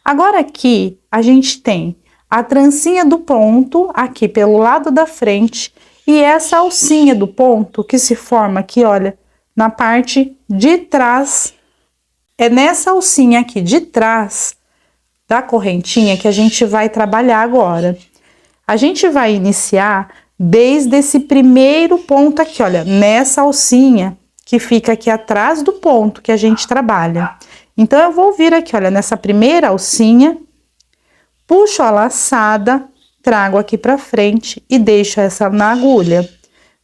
Agora aqui a gente tem a trancinha do ponto aqui pelo lado da frente e essa alcinha do ponto que se forma aqui, olha, na parte de trás. É nessa alcinha aqui de trás da correntinha que a gente vai trabalhar agora. A gente vai iniciar desde esse primeiro ponto aqui, olha, nessa alcinha que fica aqui atrás do ponto que a gente trabalha. Então, eu vou vir aqui, olha, nessa primeira alcinha, puxo a laçada, trago aqui pra frente e deixo essa na agulha.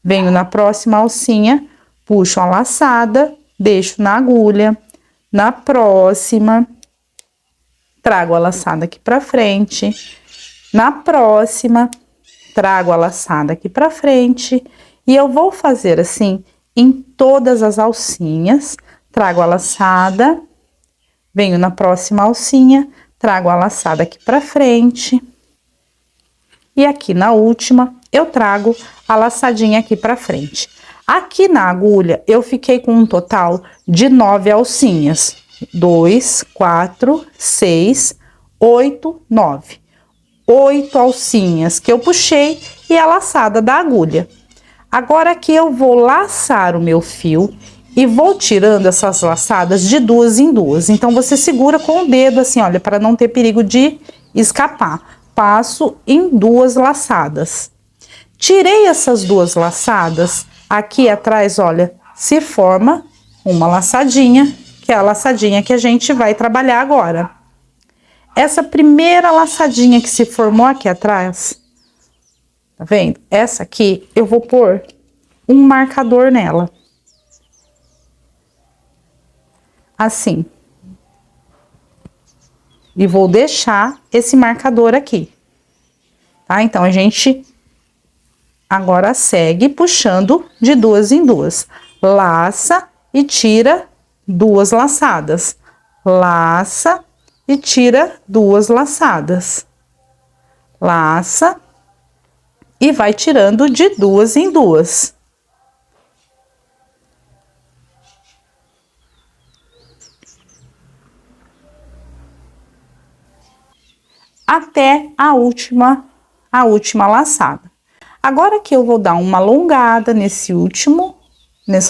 Venho na próxima alcinha, puxo a laçada, deixo na agulha. Na próxima, trago a laçada aqui pra frente. Na próxima, trago a laçada aqui pra frente. E eu vou fazer assim em todas as alcinhas. Trago a laçada, venho na próxima alcinha, trago a laçada aqui pra frente. E aqui na última, eu trago a laçadinha aqui pra frente. Aqui na agulha, eu fiquei com um total de 9 alcinhas. 2, 4, 6, 8, 9. 8 alcinhas que eu puxei e a laçada da agulha. Agora aqui eu vou laçar o meu fio e vou tirando essas laçadas de duas em duas. Então, você segura com o dedo assim, olha, para não ter perigo de escapar. Passo em 2 laçadas. Tirei essas 2 laçadas, aqui atrás, olha, se forma uma laçadinha, que é a laçadinha que a gente vai trabalhar agora. Essa primeira laçadinha que se formou aqui atrás, tá vendo? Essa aqui eu vou pôr um marcador nela. Assim. E vou deixar esse marcador aqui. Tá? Então, a gente agora segue puxando de duas em duas. Laça e tira duas laçadas. Laça e tira duas laçadas. Laça e vai tirando de duas em duas. Até a última laçada. Agora que eu vou dar uma alongada nessa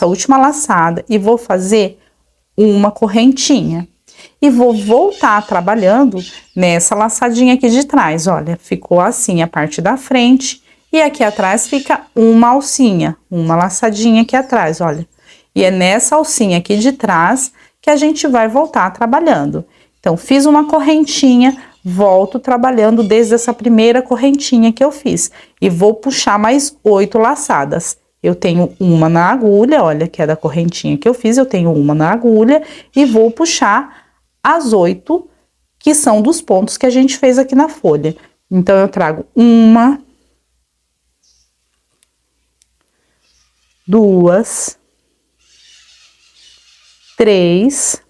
última laçada e vou fazer uma correntinha. E vou voltar trabalhando nessa laçadinha aqui de trás, olha, ficou assim a parte da frente e aqui atrás fica uma alcinha, uma laçadinha aqui atrás, olha. E é nessa alcinha aqui de trás que a gente vai voltar trabalhando. Então, fiz uma correntinha, volto trabalhando desde essa primeira correntinha que eu fiz e vou puxar mais 8 laçadas. Eu tenho uma na agulha, olha, que é da correntinha que eu fiz, eu tenho uma na agulha e vou puxar as 8 que são dos pontos que a gente fez aqui na folha. Então, eu trago uma, duas, três,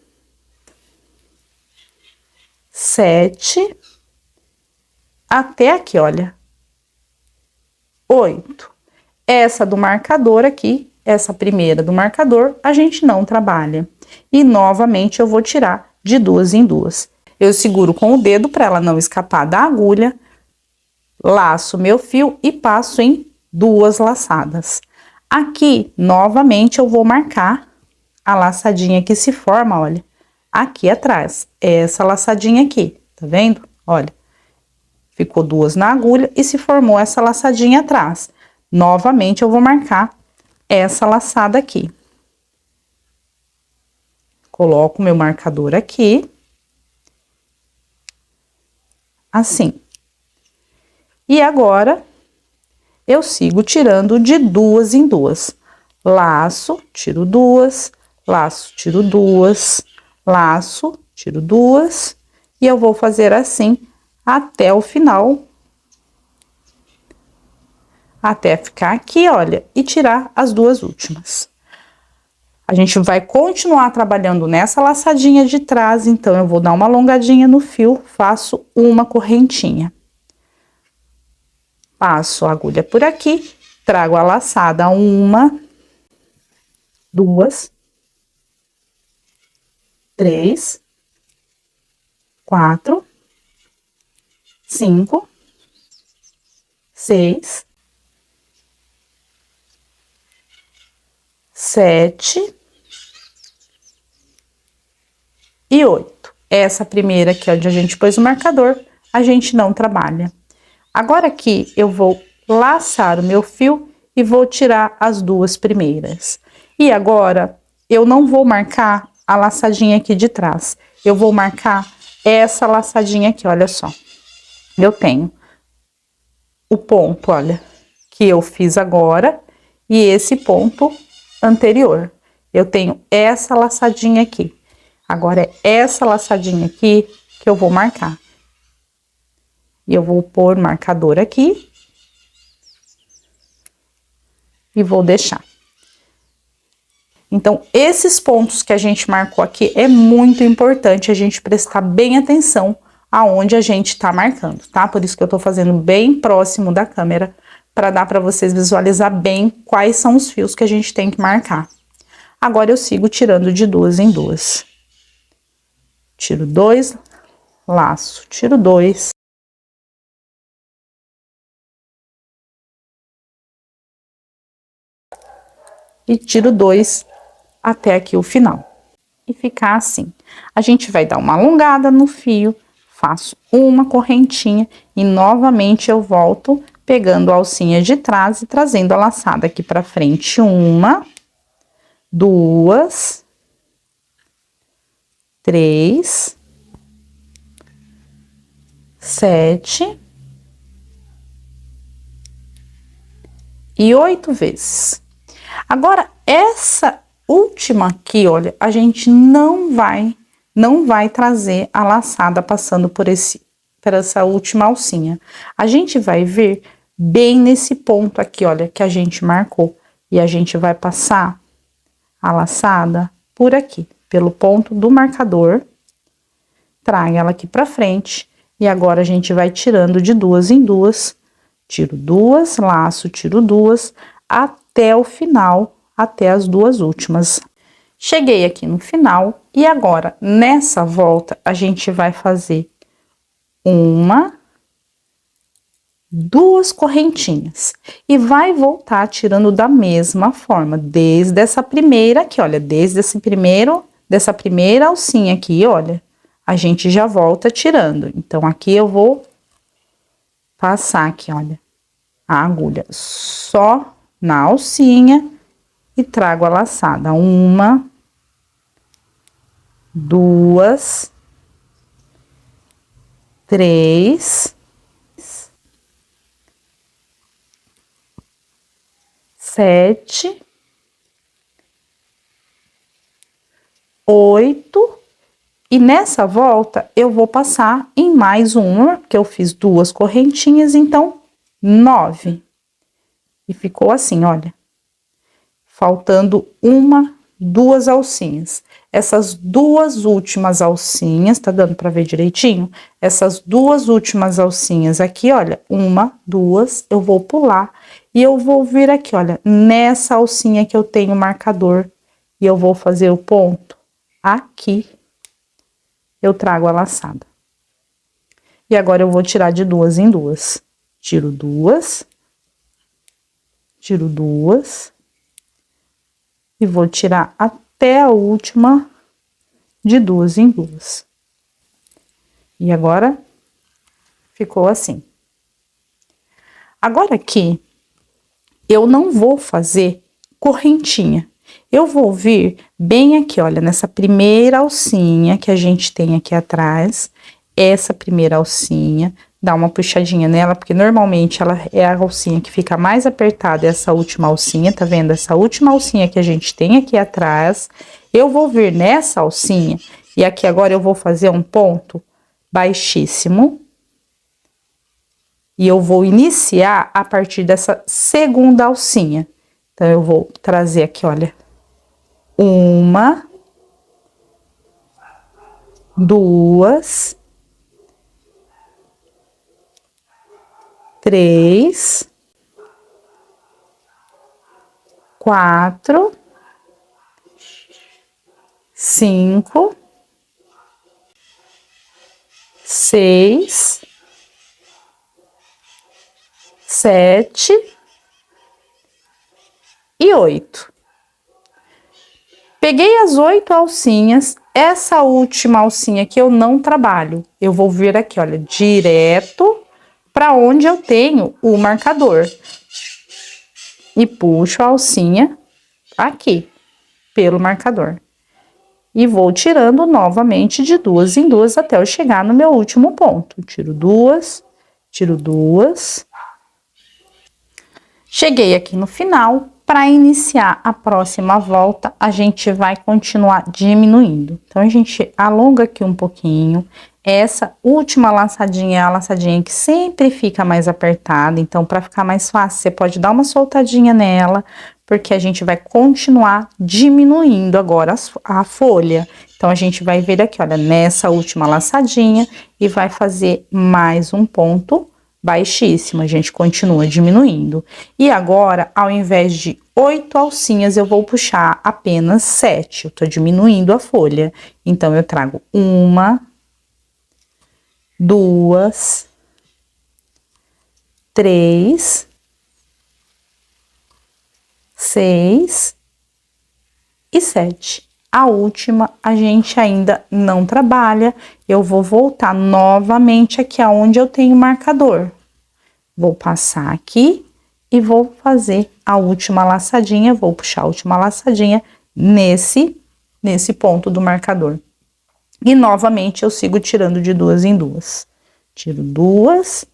7, até aqui, olha, 8. Essa do marcador aqui, essa primeira do marcador, a gente não trabalha. E novamente eu vou tirar de duas em duas. Eu seguro com o dedo para ela não escapar da agulha, laço meu fio e passo em duas laçadas. Aqui, novamente, eu vou marcar a laçadinha que se forma, olha, aqui atrás. Essa laçadinha aqui, tá vendo? Olha, ficou duas na agulha e se formou essa laçadinha atrás. Novamente, eu vou marcar essa laçada aqui. Coloco meu marcador aqui. Assim. E agora, eu sigo tirando de duas em duas. Laço, tiro duas, laço, tiro duas, laço, tiro duas. E eu vou fazer assim até o final. Até ficar aqui, olha, e tirar as duas últimas. A gente vai continuar trabalhando nessa laçadinha de trás, então eu vou dar uma alongadinha no fio, faço uma correntinha. Passo a agulha por aqui, trago a laçada uma, duas, três, quatro, cinco, seis, 7 e 8. Essa primeira aqui, onde a gente pôs o marcador, a gente não trabalha. Agora aqui, eu vou laçar o meu fio e vou tirar as duas primeiras. E agora, eu não vou marcar a laçadinha aqui de trás. Eu vou marcar essa laçadinha aqui, olha só. Eu tenho o ponto, olha, que eu fiz agora e esse ponto anterior. Eu tenho essa laçadinha aqui. Agora, é essa laçadinha aqui que eu vou marcar. E eu vou pôr marcador aqui. E vou deixar. Então, esses pontos que a gente marcou aqui, é muito importante a gente prestar bem atenção aonde a gente tá marcando, tá? Por isso que eu tô fazendo bem próximo da câmera, para dar para vocês visualizar bem quais são os fios que a gente tem que marcar. Agora, eu sigo tirando de duas em duas. Tiro dois, laço, tiro dois. E tiro dois até aqui o final. E ficar assim. A gente vai dar uma alongada no fio, faço uma correntinha e novamente eu volto pegando a alcinha de trás e trazendo a laçada aqui pra frente. Uma, duas, três, 7 e 8 vezes. Agora, essa última aqui, olha, a gente não vai trazer a laçada passando por essa última alcinha. A gente vai vir bem nesse ponto aqui, olha, que a gente marcou. E a gente vai passar a laçada por aqui, pelo ponto do marcador. Traga ela aqui pra frente. E agora a gente vai tirando de duas em duas. Tiro duas, laço, tiro duas, até o final, até as duas últimas. Cheguei aqui no final e agora, nessa volta, a gente vai fazer duas correntinhas e vai voltar tirando da mesma forma, desde essa primeira aqui, olha, dessa primeira alcinha aqui, olha, a gente já volta tirando. Então, aqui eu vou passar aqui, olha, a agulha só na alcinha e trago a laçada. 1, 2, 3, 7, 8, e nessa volta eu vou passar em mais uma, porque eu fiz duas correntinhas, então 9. E ficou assim, olha, faltando duas alcinhas. Essas duas últimas alcinhas, tá dando pra ver direitinho? Essas duas últimas alcinhas aqui, olha, 1, 2, eu vou pular e eu vou vir aqui, olha, nessa alcinha que eu tenho marcador e eu vou fazer o ponto aqui. Eu trago a laçada. E agora eu vou tirar de duas em duas. Tiro duas, e vou tirar até a última de duas em duas. E agora ficou assim. Agora aqui eu não vou fazer correntinha. Eu vou vir bem aqui, olha, nessa primeira alcinha que a gente tem aqui atrás, essa primeira alcinha, dá uma puxadinha nela, porque normalmente ela é a alcinha que fica mais apertada, essa última alcinha, tá vendo? Essa última alcinha que a gente tem aqui atrás, eu vou vir nessa alcinha, e aqui agora eu vou fazer um ponto baixíssimo, e eu vou iniciar a partir dessa segunda alcinha. Então, eu vou trazer aqui, olha, 1, 2, 3, 4, 5, 6, 7 e 8. Peguei as 8 alcinhas, essa última alcinha que eu não trabalho, eu vou vir aqui, olha, direto para onde eu tenho o marcador. E puxo a alcinha aqui, pelo marcador. E vou tirando novamente de duas em duas até eu chegar no meu último ponto. Tiro duas. Cheguei aqui no final. Para iniciar a próxima volta, a gente vai continuar diminuindo. Então, a gente alonga aqui um pouquinho. Essa última laçadinha é a laçadinha que sempre fica mais apertada. Então, para ficar mais fácil, você pode dar uma soltadinha nela, porque a gente vai continuar diminuindo agora a folha. Então, a gente vai vir aqui, olha, nessa última laçadinha e vai fazer mais um ponto baixíssimo, a gente continua diminuindo. E agora, ao invés de 8 alcinhas, eu vou puxar apenas 7. Eu tô diminuindo a folha. Então, eu trago 1, 2, 3, 6 e 7. A última, a gente ainda não trabalha. Eu vou voltar novamente aqui aonde eu tenho o marcador. Vou passar aqui e vou fazer a última laçadinha, vou puxar a última laçadinha nesse ponto do marcador. E novamente eu sigo tirando de duas em duas. Tiro duas,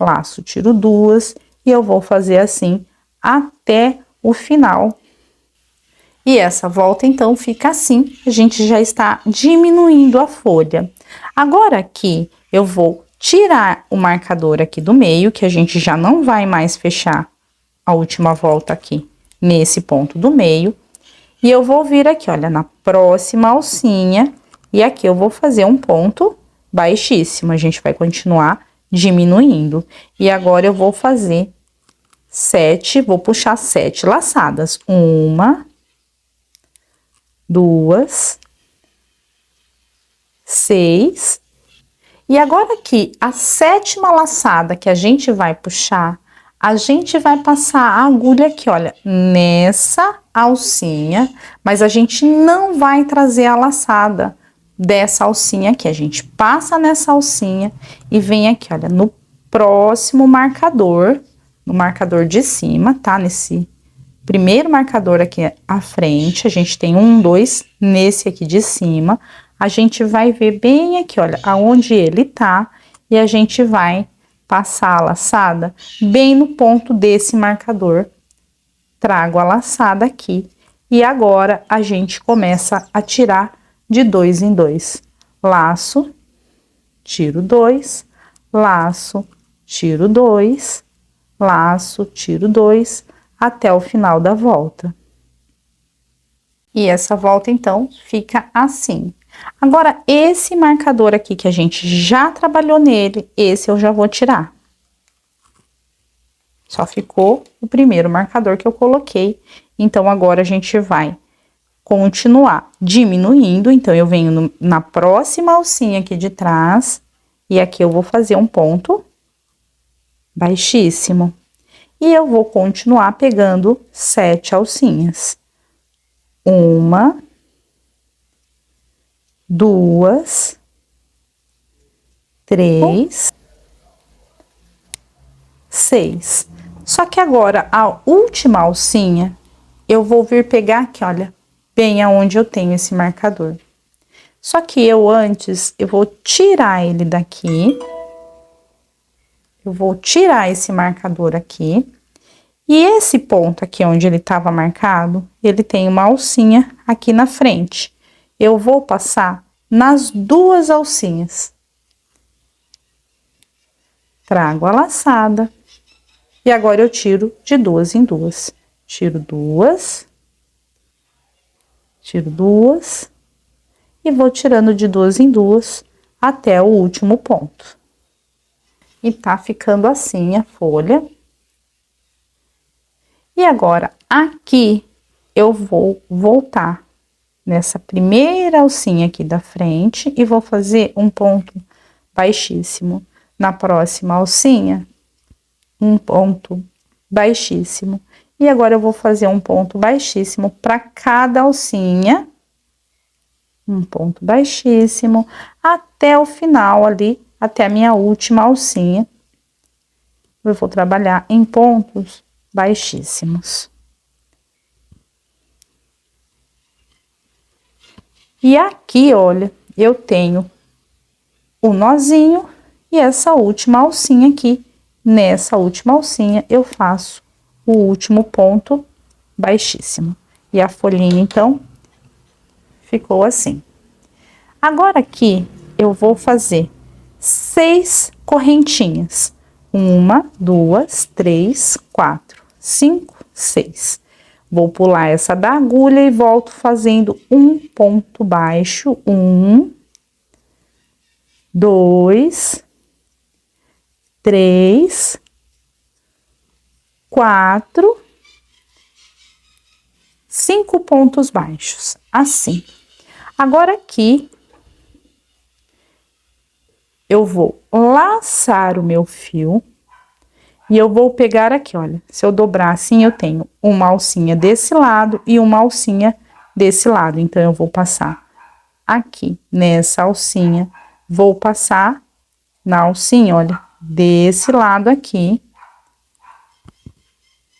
laço, tiro duas, e eu vou fazer assim até o final E essa volta, então, fica assim, a gente já está diminuindo a folha. Agora aqui, eu vou tirar o marcador aqui do meio, que a gente já não vai mais fechar a última volta aqui, nesse ponto do meio. E eu vou vir aqui, olha, na próxima alcinha, e aqui eu vou fazer um ponto baixíssimo. A gente vai continuar diminuindo. E agora eu vou fazer 7, vou puxar 7 laçadas. 1, 2, 6. E agora aqui, a 7ª laçada que a gente vai puxar, a gente vai passar a agulha aqui, olha, nessa alcinha, mas a gente não vai trazer a laçada dessa alcinha aqui. A gente passa nessa alcinha e vem aqui, olha, no próximo marcador, no marcador de cima, tá? Nesse primeiro marcador aqui à frente, a gente tem 1, 2, nesse aqui de cima, a gente vai ver bem aqui, olha, aonde ele tá, e a gente vai passar a laçada bem no ponto desse marcador. Trago a laçada aqui, e agora a gente começa a tirar de 2 em 2. Laço, tiro 2, laço, tiro 2, laço, tiro 2, até o final da volta. E essa volta, então, fica assim. Agora, esse marcador aqui que a gente já trabalhou nele, esse eu já vou tirar. Só ficou o primeiro marcador que eu coloquei. Então, agora a gente vai continuar diminuindo. Então, eu venho na próxima alcinha aqui de trás, e aqui eu vou fazer um ponto baixíssimo. E eu vou continuar pegando 7 alcinhas. 1, 2, 3, 6. Só que agora, a última alcinha, eu vou vir pegar aqui, olha, bem aonde eu tenho esse marcador. Só que eu vou tirar ele daqui. Eu vou tirar esse marcador aqui. E esse ponto aqui onde ele estava marcado, ele tem uma alcinha aqui na frente. Eu vou passar nas 2 alcinhas. Trago a laçada. E agora eu tiro de 2 em 2. Tiro 2. Tiro 2. E vou tirando de 2 em 2 até o último ponto. E tá ficando assim a folha. E agora, aqui, eu vou voltar nessa primeira alcinha aqui da frente e vou fazer um ponto baixíssimo. Na próxima alcinha, um ponto baixíssimo. E agora eu vou fazer um ponto baixíssimo para cada alcinha. Um ponto baixíssimo até o final ali, até a minha última alcinha. Eu vou trabalhar em pontos baixíssimos. E aqui, olha, eu tenho o nozinho e essa última alcinha aqui. Nessa última alcinha, eu faço o último ponto baixíssimo. E a folhinha, então, ficou assim. Agora aqui, eu vou fazer 6 correntinhas. 1, 2, 3, 4, 5, 6. Vou pular essa da agulha e volto fazendo um ponto baixo. 1, 2, 3, 4, 5 pontos baixos, assim. Agora aqui, eu vou laçar o meu fio e eu vou pegar aqui, olha, se eu dobrar assim, eu tenho uma alcinha desse lado e uma alcinha desse lado. Então, eu vou passar aqui nessa alcinha, vou passar na alcinha, olha, desse lado aqui.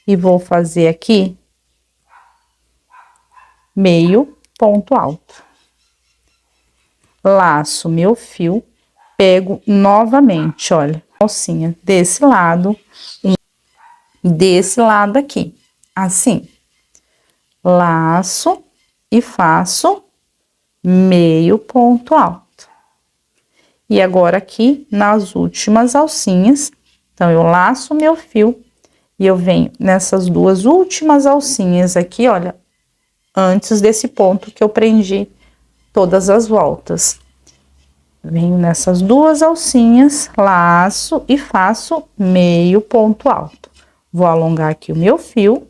E vou fazer aqui meio ponto alto. Laço meu fio, pego novamente, olha, alcinha desse lado, desse lado aqui, assim. laço e faço meio ponto alto. E agora aqui nas últimas alcinhas, então eu laço meu fio e eu venho nessas duas últimas alcinhas aqui, olha, antes desse ponto que eu prendi todas as voltas. Venho nessas duas alcinhas, laço e faço meio ponto alto. Vou alongar aqui o meu fio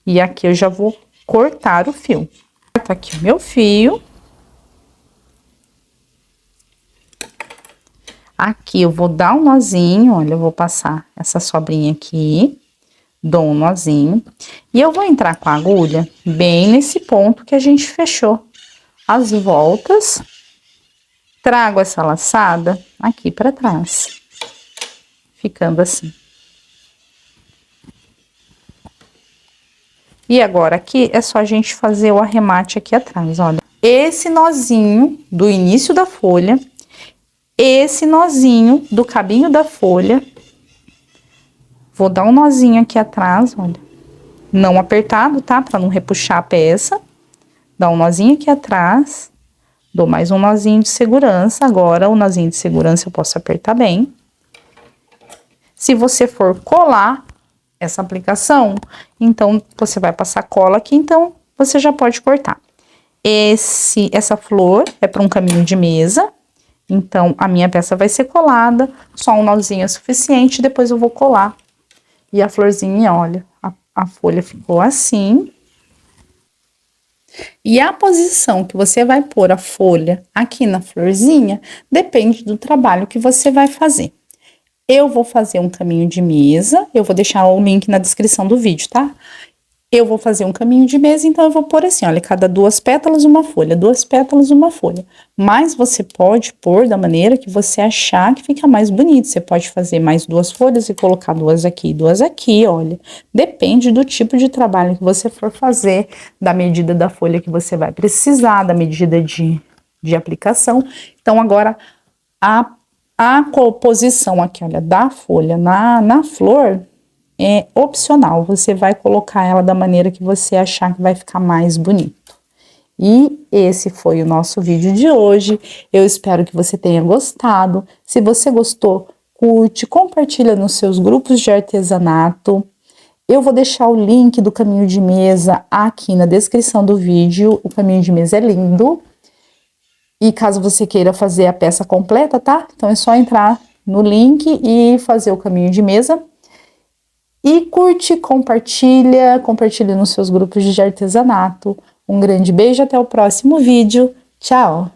e aqui eu já vou cortar o fio. Corto aqui o meu fio. Aqui eu vou dar um nozinho, olha, eu vou passar essa sobrinha aqui, dou um nozinho, e eu vou entrar com a agulha bem nesse ponto que a gente fechou as voltas, trago essa laçada aqui pra trás, ficando assim. E agora aqui é só a gente fazer o arremate aqui atrás, olha. Esse nozinho do início da folha, esse nozinho do cabinho da folha, vou dar um nozinho aqui atrás, olha, não apertado, tá? Pra não repuxar a peça. Dá um nozinho aqui atrás, dou mais um nozinho de segurança. Agora, o nozinho de segurança eu posso apertar bem. Se você for colar essa aplicação, então você vai passar cola aqui, então você já pode cortar. Essa flor é para um caminho de mesa. Então, a minha peça vai ser colada, só um nozinho é suficiente, depois eu vou colar. E a florzinha, olha, a folha ficou assim. E a posição que você vai pôr a folha aqui na florzinha, depende do trabalho que você vai fazer. Eu vou fazer um caminho de mesa, eu vou deixar o link na descrição do vídeo, tá? Eu vou fazer um caminho de mesa, então eu vou pôr assim, olha, cada 2 pétalas uma folha, 2 pétalas uma folha. Mas você pode pôr da maneira que você achar que fica mais bonito. Você pode fazer mais 2 folhas e colocar 2 aqui e 2 aqui, olha. Depende do tipo de trabalho que você for fazer, da medida da folha que você vai precisar, da medida de aplicação. Então, agora, a composição aqui, olha, da folha na flor é opcional, você vai colocar ela da maneira que você achar que vai ficar mais bonito. E esse foi o nosso vídeo de hoje, eu espero que você tenha gostado. Se você gostou, curte, compartilha nos seus grupos de artesanato. Eu vou deixar o link do caminho de mesa aqui na descrição do vídeo, o caminho de mesa é lindo. E caso você queira fazer a peça completa, tá? Então é só entrar no link e fazer o caminho de mesa. E curte, compartilha nos seus grupos de artesanato. Um grande beijo, até o próximo vídeo. Tchau!